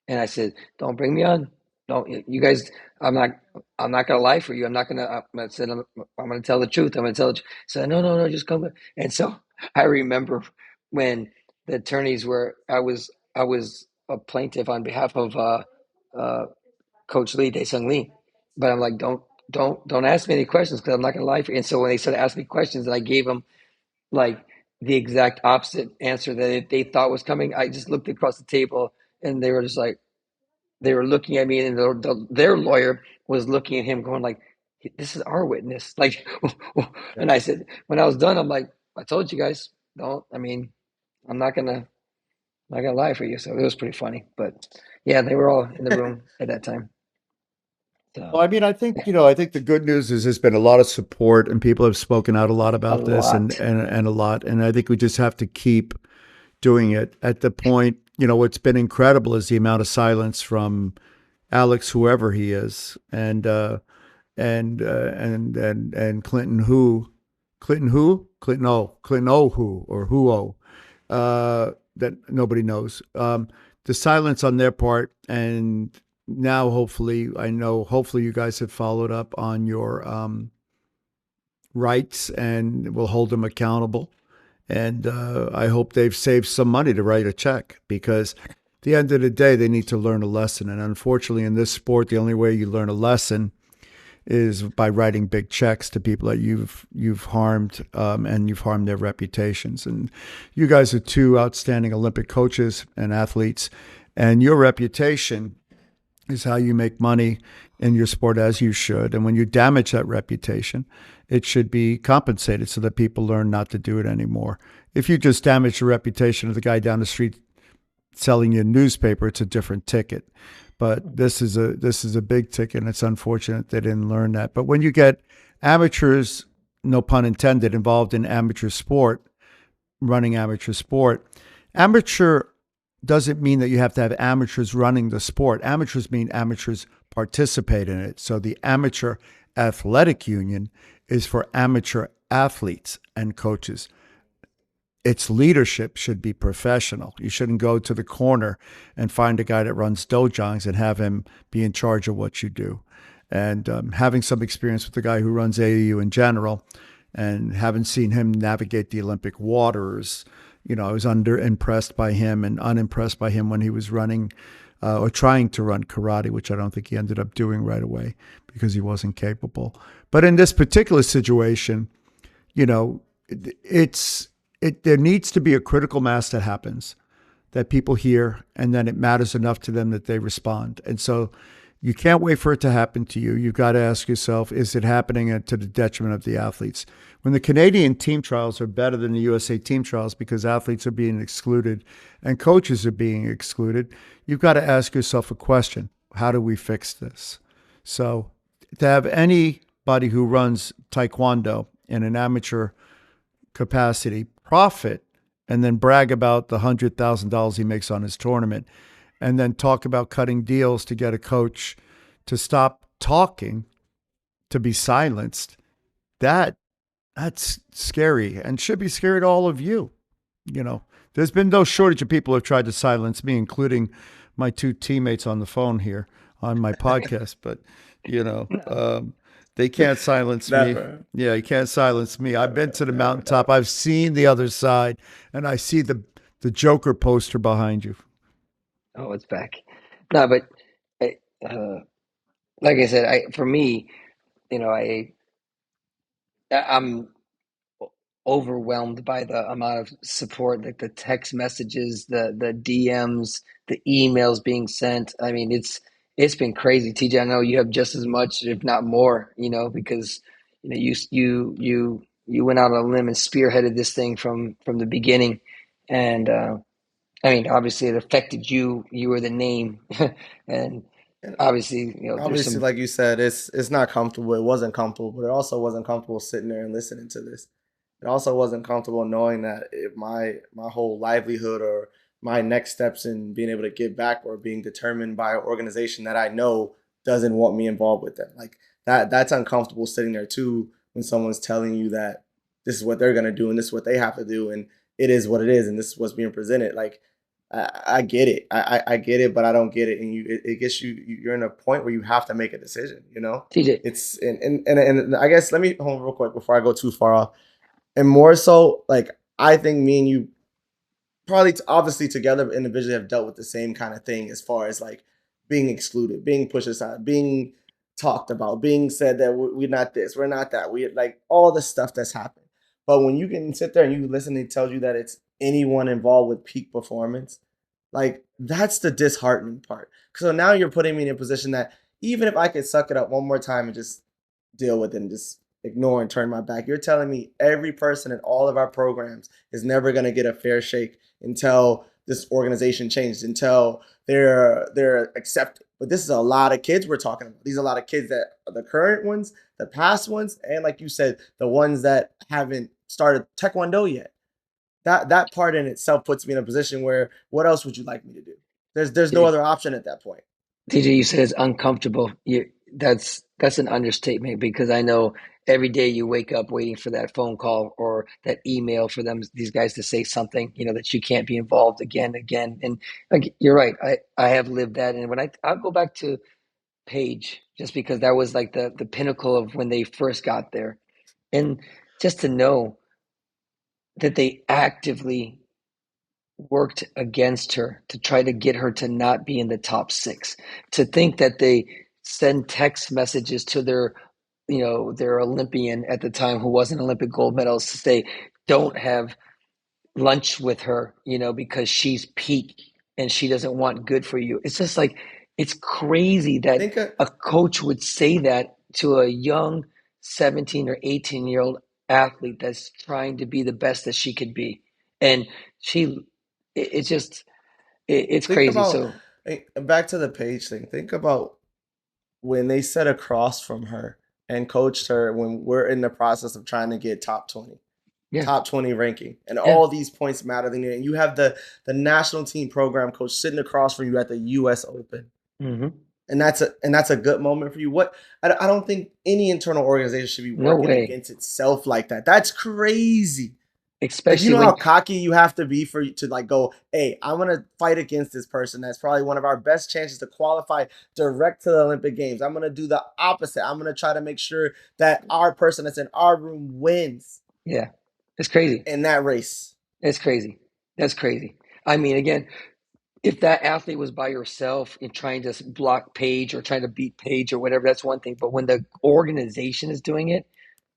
And I said, don't bring me on. Don't, you guys, I'm not going to lie for you. I'm going to tell the truth. I'm going to tell the truth. So no, just come. And so I remember when the attorneys I was a plaintiff on behalf of Coach Lee, Dae-Sung Lee. But I'm like, don't ask me any questions because I'm not going to lie for you. And so when they started asking me questions and I gave them like the exact opposite answer that they thought was coming, I just looked across the table and they were just like, they were looking at me, and their lawyer was looking at him going like, this is our witness. Like, and I said, when I was done, I'm like, I told you guys, I'm not going to lie for you. So it was pretty funny, but yeah, they were all in the room at that time. So, well, I mean, I think the good news is there's been a lot of support and people have spoken out a lot about this and a lot. And I think we just have to keep doing it. At the point, what's been incredible is the amount of silence from Alex, whoever he is, and Clinton that nobody knows. The silence on their part, and now hopefully you guys have followed up on your rights and will hold them accountable. And I hope they've saved some money to write a check, because at the end of the day, they need to learn a lesson. And unfortunately, in this sport, the only way you learn a lesson is by writing big checks to people that you've harmed, and you've harmed their reputations. And you guys are two outstanding Olympic coaches and athletes, and your reputation is how you make money in your sport, as you should. And when you damage that reputation, it should be compensated so that people learn not to do it anymore. If you just damage the reputation of the guy down the street selling you a newspaper, it's a different ticket. But this is a big ticket, and it's unfortunate they didn't learn that. But when you get amateurs no pun intended, involved in amateur sport, running amateur sport. Amateur doesn't mean that you have to have amateurs running the sport. Amateurs mean amateurs participate in it. So the Amateur Athletic Union is for amateur athletes and coaches. Its leadership should be professional. You shouldn't go to the corner and find a guy that runs dojons and have him be in charge of what you do. And having some experience with the guy who runs AAU in general, and having seen him navigate the Olympic waters, I was impressed by him and unimpressed by him when he was running or trying to run karate, which I don't think he ended up doing right away because he wasn't capable. But in this particular situation, there needs to be a critical mass that happens, that people hear, and then it matters enough to them that they respond. And so you can't wait for it to happen to you. You've got to ask yourself, is it happening to the detriment of the athletes? When the Canadian team trials are better than the USA team trials because athletes are being excluded and coaches are being excluded, you've got to ask yourself a question. How do we fix this? So to have anybody who runs Taekwondo in an amateur capacity profit and then brag about the $100,000 he makes on his tournament, and then talk about cutting deals to get a coach to stop talking, to be silenced, that's scary and should be scary to all of you. There's been no shortage of people who have tried to silence me, including my two teammates on the phone here on my podcast. But, they can't silence me. Yeah, you can't silence me. I've been to the mountaintop. I've seen the other side, and I see the Joker poster behind you. Oh, it's back. No, but like I said, for me, I'm overwhelmed by the amount of support, like the text messages, the DMs, the emails being sent. I mean, it's been crazy. TJ, I know you have just as much, if not more, because you went out on a limb and spearheaded this thing from the beginning, and I mean, obviously it affected you. You were the name, and obviously, Obviously, like you said, it's not comfortable. It wasn't comfortable, but it also wasn't comfortable sitting there and listening to this. It also wasn't comfortable knowing that if my whole livelihood or my next steps in being able to give back or being determined by an organization that I know doesn't want me involved with them. Like that's uncomfortable sitting there too when someone's telling you that this is what they're gonna do and this is what they have to do and it is what it is and this is what's being presented. Like I get it. I get it, but I don't get it. And it gets you're in a point where you have to make a decision, TJ. It's and I guess let me hold on real quick before I go too far off. And more so, like I think me and you probably obviously together but individually have dealt with the same kind of thing as far as like being excluded, being pushed aside, being talked about, being said that we're not this, we're not that. We like all the stuff that's happened. But when you can sit there and you listen and it tells you that it's anyone involved with peak performance, like that's the disheartening part. So now you're putting me in a position that even if I could suck it up one more time and just deal with it and just ignore and turn my back, you're telling me every person in all of our programs is never going to get a fair shake until this organization changes, until they're accepted. But this is a lot of kids we're talking about. These are a lot of kids that are the current ones, the past ones, and like you said, the ones that haven't started Taekwondo yet. That part in itself puts me in a position where what else would you like me to do? There's no other option at that point. TJ, you said it's uncomfortable. That's an understatement because I know every day you wake up waiting for that phone call or that email for these guys to say something, that you can't be involved again. And like you're right, I have lived that. And when I'll go back to Paige, just because that was like the pinnacle of when they first got there, and just to know that they actively worked against her to try to get her to not be in the top 6, to think that they send text messages to their Olympian at the time who was an Olympic gold medalist to say don't have lunch with her because she's peak and she doesn't want good for you. It's just like it's crazy that a coach would say that to a young 17 or 18-year-old athlete that's trying to be the best that she could be. And it's crazy. So back to the Paige thing. Think about when they set across from her and coached her when we're in the process of trying to get top 20. Yeah. Top 20 ranking, and Yeah. all these points matter. And you have the national team program coach sitting across from you at the U.S. Open, and that's a good moment for you. I don't think any internal organization should be No working way. against itself like that. That's crazy. Especially you know when how cocky you have to be for you to like go, hey, I'm gonna fight against this person. That's probably one of our best chances to qualify direct to the Olympic Games. I'm gonna do the opposite. I'm gonna try to make sure that our person that's in our room wins. Yeah, it's crazy. In that race. It's crazy. That's crazy. I mean, again, if that athlete was by yourself and trying to block Paige or trying to beat Paige or whatever, that's one thing. But when the organization is doing it,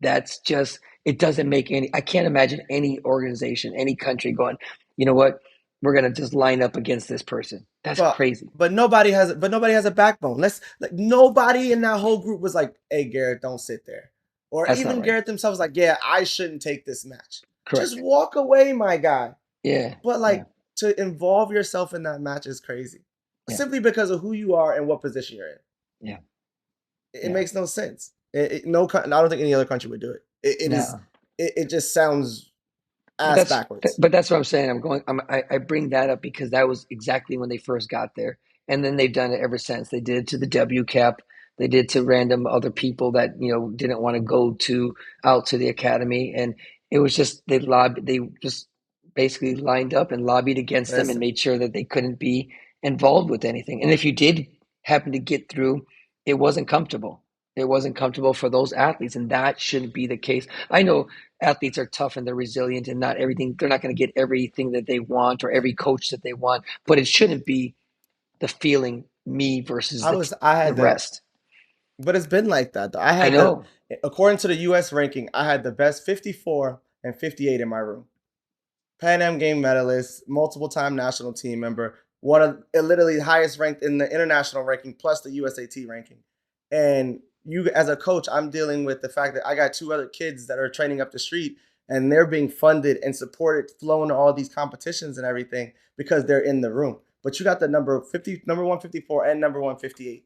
that's just, it doesn't make any, I can't imagine any organization, any country going, you know what, we're going to just line up against this person. That's crazy. But nobody has a backbone. Nobody in that whole group was like, hey, Garrett, don't sit there. Or That's even right. Garrett themselves like, yeah, I shouldn't take this match. Correct. Just walk away, my guy. Yeah. But to involve yourself in that match is crazy. Yeah. Simply because of who you are and what position you're in. Yeah. It makes no sense. I don't think any other country would do it. It just sounds backwards. But that's what I'm saying. I bring that up because that was exactly when they first got there. And then they've done it ever since. They did it to the WCAP. They did to random other people that, didn't want to go out to the academy. And it was just, they just basically lined up and lobbied against them and made sure that they couldn't be involved with anything. And if you did happen to get through, it wasn't comfortable. It wasn't comfortable for those athletes, and that shouldn't be the case. I know athletes are tough and they're resilient, and they're not going to get everything that they want or every coach that they want, but it shouldn't be the feeling me versus the rest. But it's been like that, though. I know. According to the U.S. ranking, I had the best 54 and 58 in my room. Pan Am game medalist, multiple time national team member, one of literally highest ranked in the international ranking plus the USAT ranking. And you, as a coach, I'm dealing with the fact that I got two other kids that are training up the street and they're being funded and supported, flown to all these competitions and everything because they're in the room. But you got the number 154 and number 158,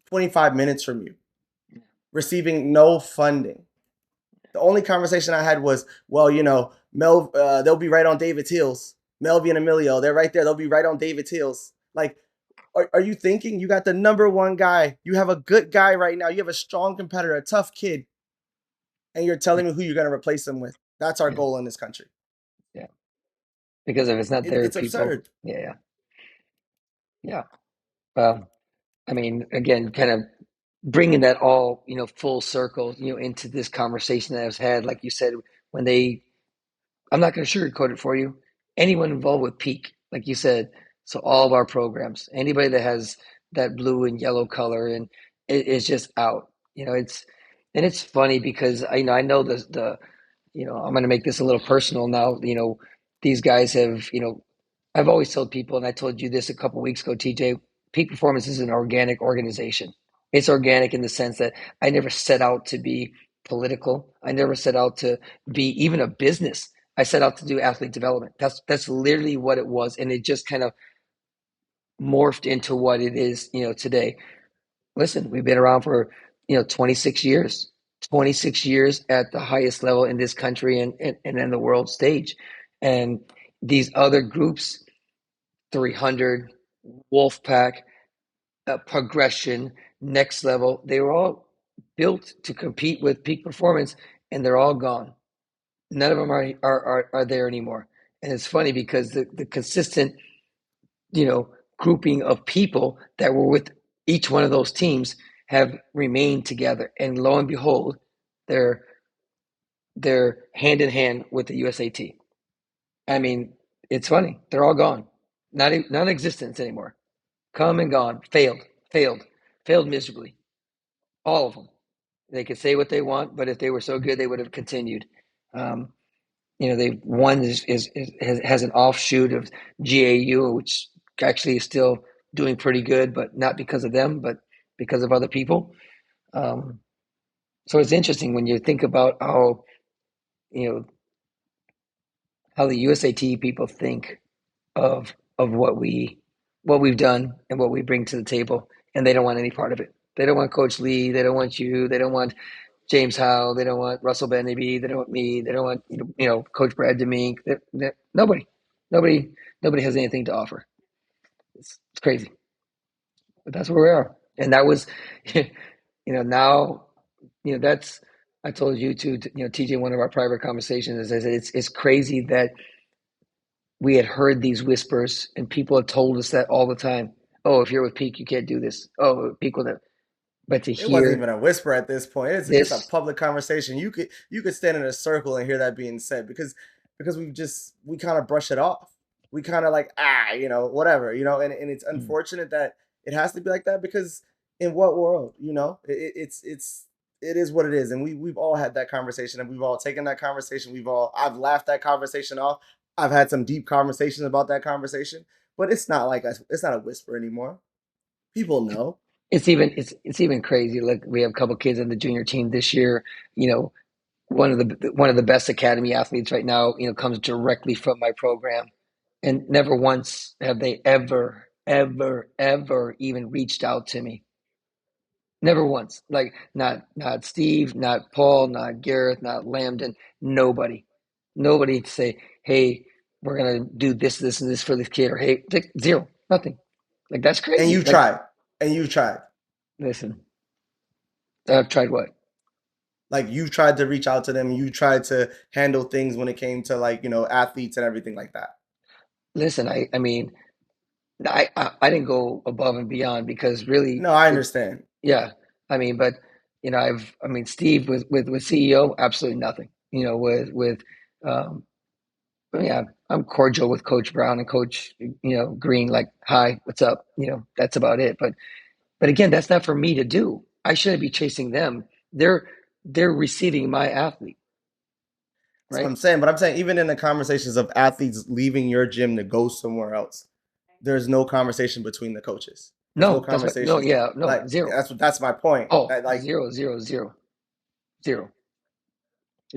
25 minutes from you, receiving no funding. The only conversation I had was, well, Mel, they'll be right on David's heels. Melvi and Emilio, they're right there. They'll be right on David's heels. Like, are you thinking you got the number one guy? You have a good guy right now. You have a strong competitor, a tough kid. And you're telling me who you're going to replace him with. That's our goal in this country. Yeah. Because if it's not there, it's people, absurd. Yeah. Well, I mean, again, kind of bringing that all, full circle, into this conversation that I've had, like you said, I'm not going to sugarcoat it for you. Anyone involved with Peak, like you said, so all of our programs, anybody that has that blue and yellow color, and it's just out. It's funny because I know the I'm going to make this a little personal now. These guys have, I've always told people, and I told you this a couple of weeks ago, TJ, Peak Performance is an organic organization. It's organic in the sense that I never set out to be political. I never set out to be even a business. I set out to do athlete development. That's literally what it was. And it just kind of morphed into what it is, today. Listen, we've been around for, 26 years. 26 years at the highest level in this country and in the world stage. And these other groups, 300, Wolfpack, Progression, Next Level, they were all built to compete with Peak Performance, and they're all gone. None of them are there anymore. And it's funny because the consistent, grouping of people that were with each one of those teams have remained together. And lo and behold, they're hand in hand with the USAT. I mean, it's funny. They're all gone. Not in existence anymore. Come and gone. Failed miserably. All of them. They could say what they want, but if they were so good, they would have continued. One has an offshoot of GAU, which actually is still doing pretty good, but not because of them, but because of other people. So it's interesting when you think about how the USAT people think of what we've done and what we bring to the table, and they don't want any part of it. They don't want Coach Lee. They don't want you. They don't want James Howe. They don't want Russell Beneby. They don't want me. They don't want Coach Brad Demink. Nobody, nobody, nobody has anything to offer. It's crazy, but that's where we are. And that was, now, that's, I told you too, TJ, one of our private conversations, I said it's crazy that we had heard these whispers and people had told us that all the time. Oh, if you're with Peak, you can't do this. Oh, Peak will never. But to It wasn't hear even a whisper at this point. It's a public conversation. You could stand in a circle and hear that being said because we kind of brush it off. We kind of like whatever, and it's unfortunate that it has to be like that because in what world, it is what it is, and we've all had that conversation and we've all taken that conversation. I've laughed that conversation off. I've had some deep conversations about that conversation, but it's not a whisper anymore. People know. It's even crazy. Like we have a couple kids on the junior team this year. One of the best academy athletes right now. Comes directly from my program, and never once have they ever even reached out to me. Never once. Like not Steve, not Paul, not Gareth, not Lambden. Nobody to say, hey, we're gonna do this, and this for this kid, or hey, zero, nothing. Like that's crazy. And you've tried. Listen, I've tried what? Like you tried to reach out to them. You tried to handle things when it came to athletes and everything like that. Listen, I mean, I didn't go above and beyond because really. No, I understand. Yeah, I mean, but Steve with CEO, absolutely nothing. I'm cordial with Coach Brown and Coach Green. Like, hi, what's up? That's about it. But again, that's not for me to do. I shouldn't be chasing them. They're receiving my athlete. Right? That's what I'm saying, even in the conversations of athletes leaving your gym to go somewhere else, there's no conversation between the coaches. There's no conversation. Zero. That's my point. Oh,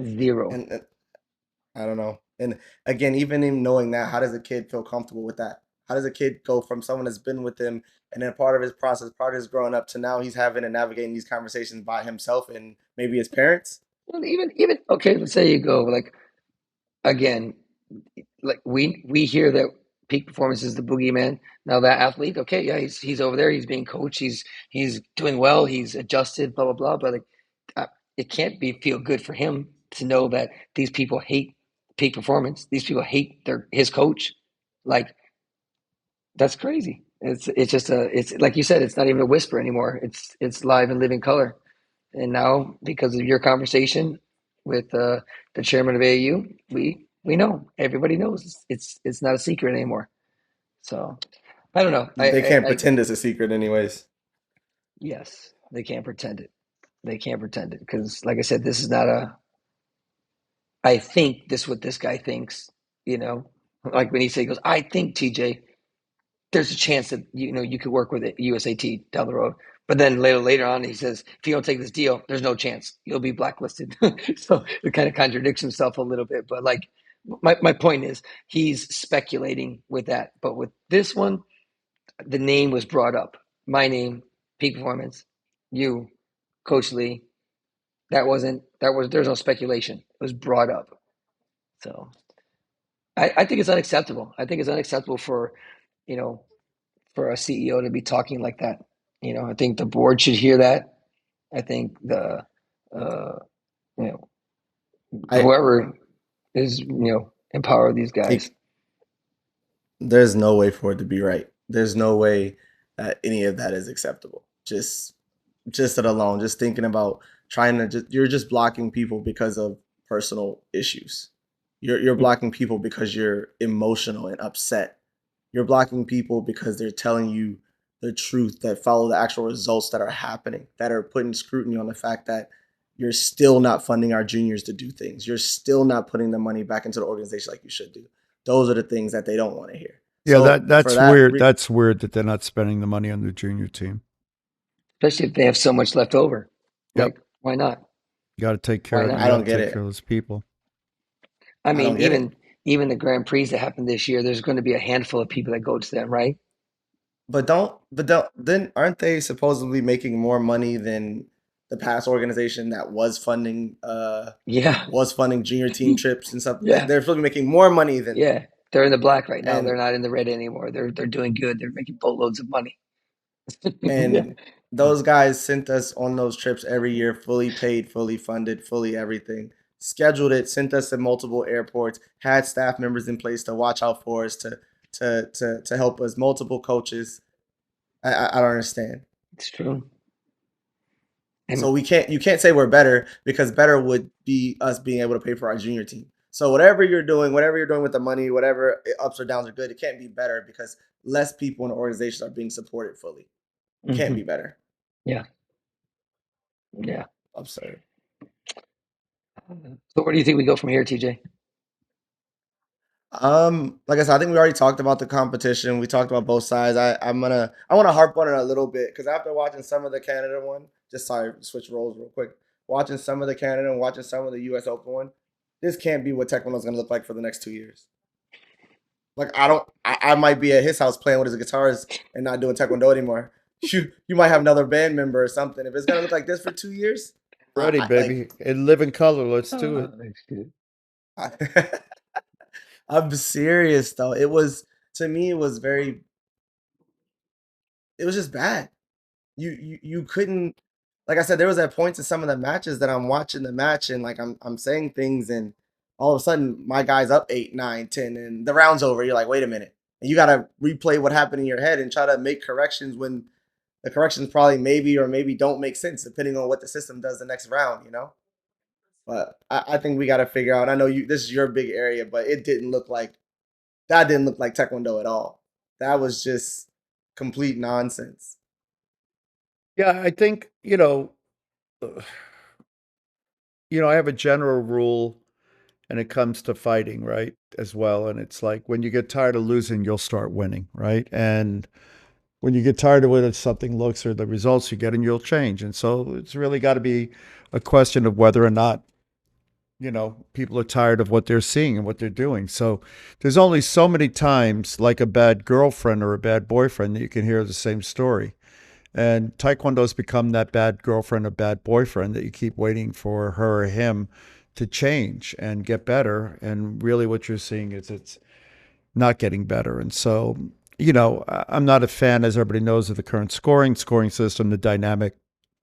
zero. And I don't know. And again, even in knowing that, how does a kid feel comfortable with that? How does a kid go from someone that's been with him and then part of his process, part of his growing up, to now he's having and navigating these conversations by himself and maybe his parents? Well, even okay, let's say you go like again, like we hear that Peak Performance is the boogeyman. Now that athlete, okay, yeah, he's over there, he's being coached, he's doing well, he's adjusted, blah blah blah. But like, it can't feel good for him to know that these people hate Peak Performance. These people hate his coach. Like, that's crazy. It's like you said, it's not even a whisper anymore. It's live and living color. And now, because of your conversation with the chairman of AAU, we know, everybody knows it's not a secret anymore. So I don't know. They can't pretend it's a secret, anyways. Yes, they can't pretend it. They can't pretend it because, like I said, this is not a. I think this is what this guy thinks. Like when he goes, I think TJ, there's a chance that you could work with it USAT down the road. But then later on, he says, if you don't take this deal, there's no chance. You'll be blacklisted. So it kind of contradicts himself a little bit. But like, my point is, he's speculating with that. But with this one, the name was brought up. My name, Peak Performance, you, Coach Lee. There's no speculation. It was brought up. So I think it's unacceptable. I think it's unacceptable for a CEO to be talking like that. I think the board should hear that. I think whoever is, empower these guys. There's no way for it to be right. There's no way that any of that is acceptable. Just it alone, just thinking about you're just blocking people because of personal issues. You're blocking people because you're emotional and upset. You're blocking people because they're telling you the truth, that follow the actual results that are happening, that are putting scrutiny on the fact that you're still not funding our juniors to do things. You're still not putting the money back into the organization like you should do. Those are the things that they don't want to hear. Yeah, so that's weird. That's weird that they're not spending the money on the junior team. Especially if they have so much left over. Yep. Like, why not? You got to take care of them. I don't get it. Care of those people. I mean, even the Grand Prix that happened this year, there's going to be a handful of people that go to them, right? then aren't they supposedly making more money than the past organization that Yeah, was funding junior team trips and stuff? yeah, They're supposed to be making more money than them. yeah. They're in the black right now. They're And not in the red anymore. They're doing good. They're making boatloads of money. Yeah. and those guys sent us on those trips every year, fully paid, fully funded, fully everything. Scheduled it, sent us to multiple airports, had staff members in place to watch out for us, to help us, multiple coaches. I don't understand. It's true. So And you can't say we're better, because better would be us being able to pay for our junior team. So whatever you're doing with the money, whatever ups or downs are good, it can't be better because less people in the organization are being supported fully. It can't be mhm. better. Yeah, yeah. Absurd. So where do you think we go from here, TJ? Like I said, I think we already talked about the competition. We talked about both sides. I want to harp on it a little bit because after watching some of the Canada one, just sorry, switch roles real quick. Watching some of the Canada and watching some of the U.S. Open one, this can't be what Taekwondo is going to look like for the next 2 years. Like I might be at his house playing with his guitars and not doing Taekwondo anymore. You might have another band member or something. If it's gonna look like this for 2 years, Ready, baby. In living color. Let's do it. Thanks, dude. I'm serious though. It was, to me, it was just bad. You couldn't, like I said, there was at points in some of the matches that I'm watching the match and like I'm saying things and all of a sudden my guy's up 8, 9, 10 and the round's over. You're like, wait a minute. And you gotta replay what happened in your head and try to make corrections when the corrections probably maybe or maybe don't make sense depending on what the system does the next round, you know? But I think we gotta figure out. I know this is your big area, but that didn't look like Taekwondo at all. That was just complete nonsense. Yeah, I think, uh, I have a general rule and it comes to fighting, right? As well. And it's like when you get tired of losing, you'll start winning, right? And when you get tired of what something looks or the results you get, and you'll change. And so it's really got to be a question of whether or not, people are tired of what they're seeing and what they're doing. So there's only so many times, like a bad girlfriend or a bad boyfriend, that you can hear the same story. And Taekwondo's become that bad girlfriend or bad boyfriend that you keep waiting for her or him to change and get better. And really what you're seeing is it's not getting better. And so, I'm not a fan, as everybody knows, of the current scoring system, the dynamic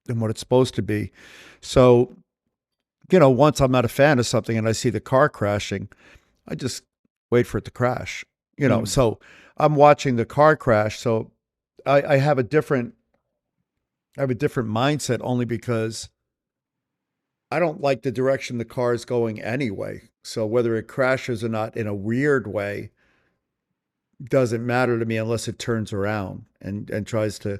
and what it's supposed to be. So, once I'm not a fan of something and I see the car crashing, I just wait for it to crash, So I'm watching the car crash. So I have a different mindset only because I don't like the direction the car is going anyway. So whether it crashes or not in a weird way doesn't matter to me unless it turns around and tries to,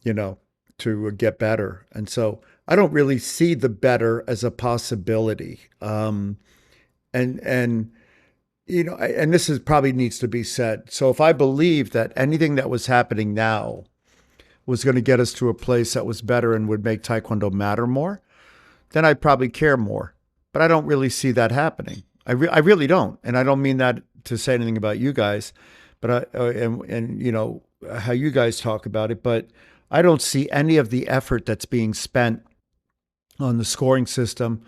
to get better. And so I don't really see the better as a possibility. And and this is probably needs to be said. So if I believe that anything that was happening now was going to get us to a place that was better and would make Taekwondo matter more, then I'd probably care more. But I don't really see that happening. I really don't. And I don't mean that to say anything about you guys, but and how you guys talk about it, but I don't see any of the effort that's being spent on the scoring system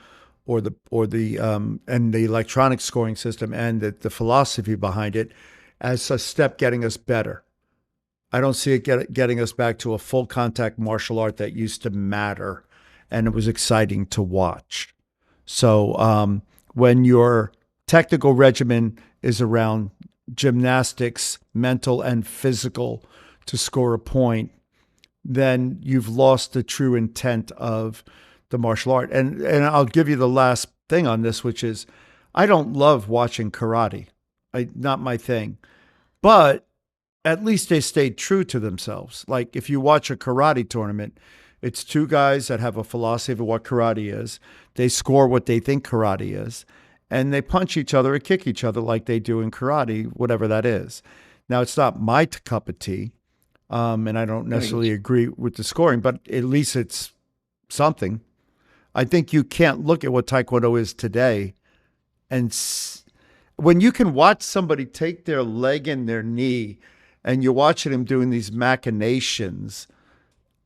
or the and the electronic scoring system and the philosophy behind it as a step getting us better. I don't see it getting us back to a full contact martial art that used to matter and it was exciting to watch. So when your technical regimen is around gymnastics, mental and physical, to score a point, then you've lost the true intent of the martial art. And I'll give you the last thing on this, which is I don't love watching karate. Not my thing. But at least they stayed true to themselves. Like if you watch a karate tournament, it's two guys that have a philosophy of what karate is. They score what they think karate is, and they punch each other or kick each other like they do in karate, whatever that is. Now, it's not my cup of tea, and I don't necessarily agree with the scoring, but at least it's something. I think you can't look at what Taekwondo is today and when you can watch somebody take their leg and their knee and you're watching him doing these machinations,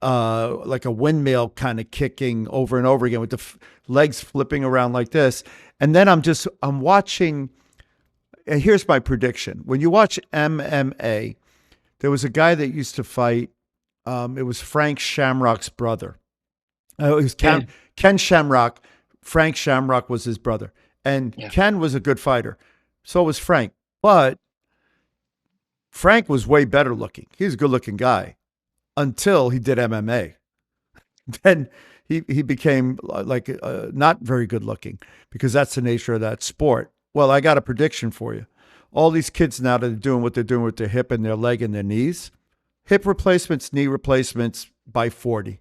like a windmill kind of kicking over and over again with the legs flipping around like this. And then I'm watching. And here's my prediction: when you watch MMA, there was a guy that used to fight. It was Frank Shamrock's brother. It was Ken Shamrock. Frank Shamrock was his brother, and Ken was a good fighter. So was Frank, but Frank was way better looking. He was a good looking guy until he did MMA. Then he became like not very good looking, because that's the nature of that sport. Well, I got a prediction for you. All these kids now that are doing what they're doing with their hip and their leg and their knees, hip replacements, knee replacements by 40,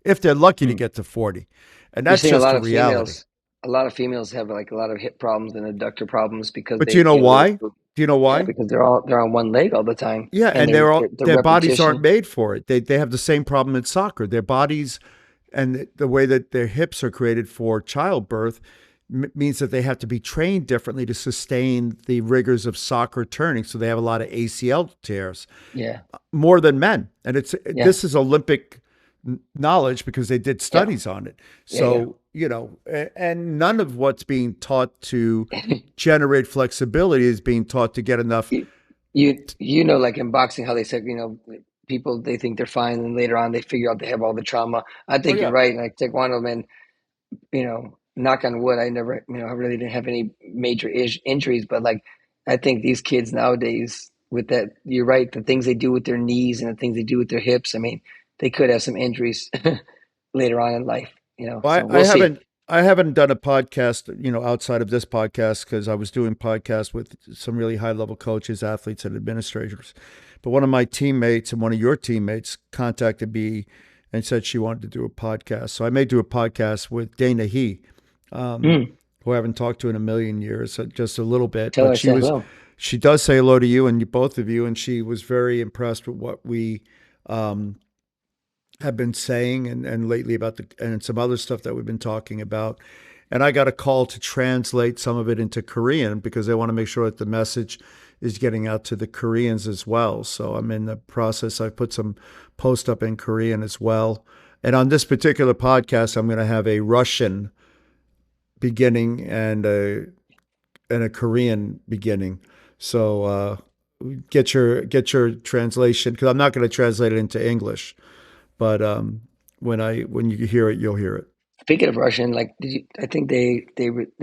if they're lucky to get to 40. And that's just the reality. A lot of females have like a lot of hip problems and adductor problems because But do you know why? Do you know why? Yeah, because they're on one leg all the time. Yeah, and their bodies aren't made for it. They have the same problem in soccer. Their bodies and the way that their hips are created for childbirth means that they have to be trained differently to sustain the rigors of soccer turning. So they have a lot of ACL tears. Yeah, more than men, and this is Olympic knowledge because they did studies on it. So you know, and none of what's being taught to generate flexibility is being taught to get enough. You know, like in boxing, how they said, you know, people, they think they're fine, and later on they figure out they have all the trauma. I think you're right. Like Taekwondo, man, you know, knock on wood, I never, you know, I really didn't have any major injuries, but like, I think these kids nowadays with that, you're right, the things they do with their knees and the things they do with their hips, I mean, they could have some injuries later on in life, you know. Well, so we'll see. I haven't done a podcast, you know, outside of this podcast, because I was doing podcasts with some really high level coaches, athletes, and administrators. But one of my teammates and one of your teammates contacted me and said she wanted to do a podcast. So I may do a podcast with Dana He, who I haven't talked to in a million years, just a little bit. Tell but her she does say hello to you and both of you, and she was very impressed with what we have been saying and lately about and some other stuff that we've been talking about. And I got a call to translate some of it into Korean because they want to make sure that the message is getting out to the Koreans as well. So I'm in the process. I put some post up in Korean as well. And on this particular podcast, I'm going to have a Russian beginning and a Korean beginning. So get your translation, because I'm not going to translate it into English. But when you hear it, you'll hear it. Speaking of Russian, like, I think they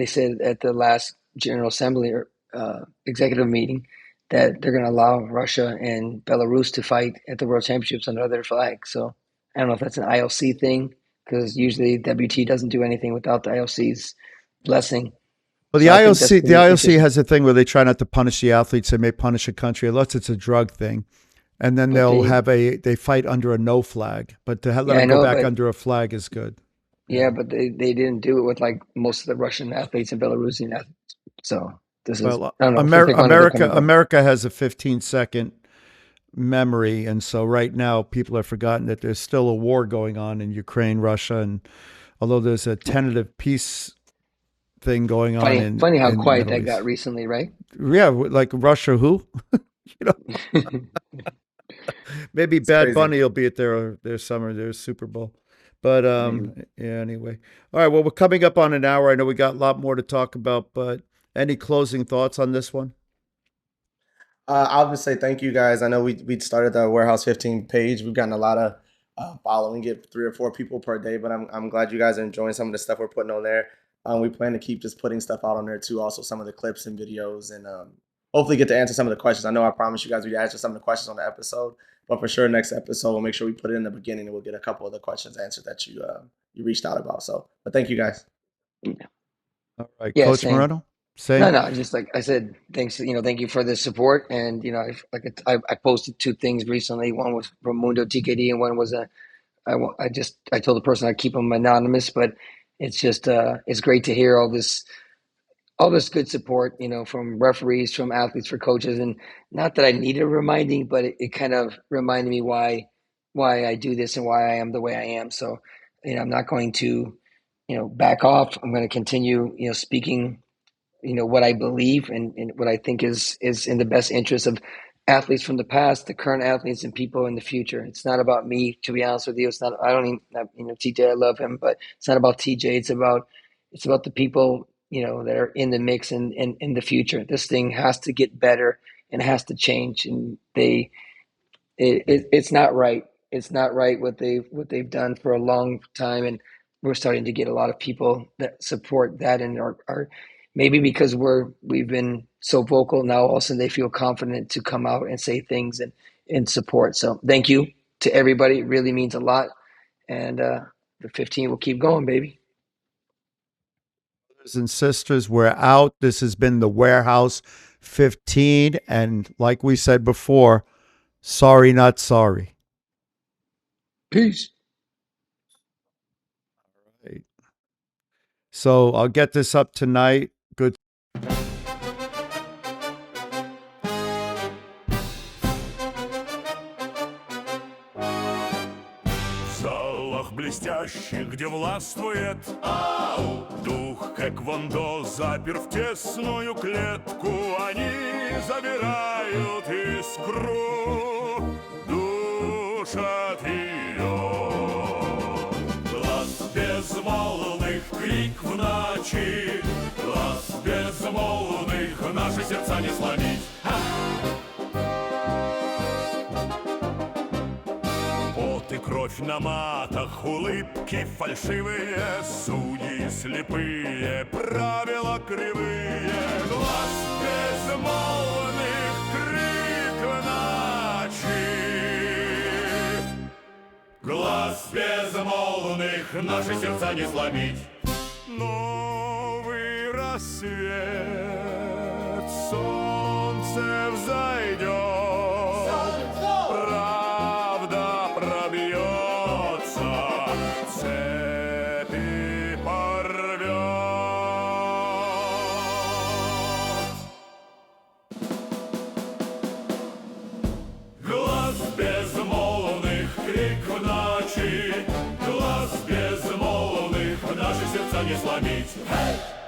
said at the last General Assembly or executive meeting that they're going to allow Russia and Belarus to fight at the World Championships under their flag. So I don't know if that's an IOC thing, because usually WT doesn't do anything without the IOC's blessing. Well, the IOC has a thing where they try not to punish the athletes. They may punish a country unless it's a drug thing. And then they fight under a no flag, but to let them go back under a flag is good. Yeah, but they didn't do it with like most of the Russian athletes and Belarusian athletes. So this is, I don't know, America has a 15-second memory, and so right now people have forgotten that there's still a war going on in Ukraine, Russia, and although there's a tentative peace thing going on. Funny how quiet that got recently, right? Yeah, like Russia, who? You know. Maybe Bad Bunny will be at their Super Bowl. But yeah, anyway. All right, well, we're coming up on an hour. I know we got a lot more to talk about, but any closing thoughts on this one? I'll just say thank you guys. I know we started the Warehouse 15 page. We've gotten a lot of following it, 3 or 4 people per day, but I'm glad you guys are enjoying some of the stuff we're putting on there. We plan to keep just putting stuff out on there too, also some of the clips and videos, and hopefully get to answer some of the questions. I know I promised you guys we'd answer some of the questions on the episode, but for sure next episode we'll make sure we put it in the beginning and we'll get a couple of the questions answered that you reached out about. So, but thank you guys. All right, yeah, Coach Moreno. No, just like I said, thanks. Thank you for the support. And I posted 2 things recently. One was from Mundo TKD, and one was I told the person I'd keep them anonymous, but it's just it's great to hear all this good support, from referees, from athletes, for coaches. And not that I needed reminding, but it kind of reminded me why I do this and why I am the way I am. So, I'm not going to, back off. I'm going to continue, speaking, what I believe and what I think is in the best interest of athletes from the past, the current athletes, and people in the future. It's not about me, to be honest with you. It's not. I don't even. TJ, I love him, but it's not about TJ. It's about the people that are in the mix and in the future. This thing has to get better and has to change. And it's not right. It's not right what they've done for a long time, and we're starting to get a lot of people that support that and are maybe because we've been so vocal now. All of a sudden, they feel confident to come out and say things and support. So thank you to everybody. It really means a lot, and the 15 will keep going, baby. Brothers and sisters, we're out. This has been the Warehouse 15, and like we said before, sorry, not sorry. Peace. Right. So I'll get this up tonight. Good. В залах блестящих, где властвует дух Taekwondo, запер в тесную клетку, они забирают искру, душат ее. Глаз безмолвных, крик в ночи, глаз безмолвных, наши сердца не сломить. Пот и кровь на матах, улыбки фальшивые, судьи слепые, правила кривые. Глаз безмолвных, крик в ночи. Глаз безмолвных, наши сердца не сломить. Новый рассвет, солнце взойдет. Глаз безмолвных, крик в ночи, глаз безмолвных, наши сердца не сломить. Hey!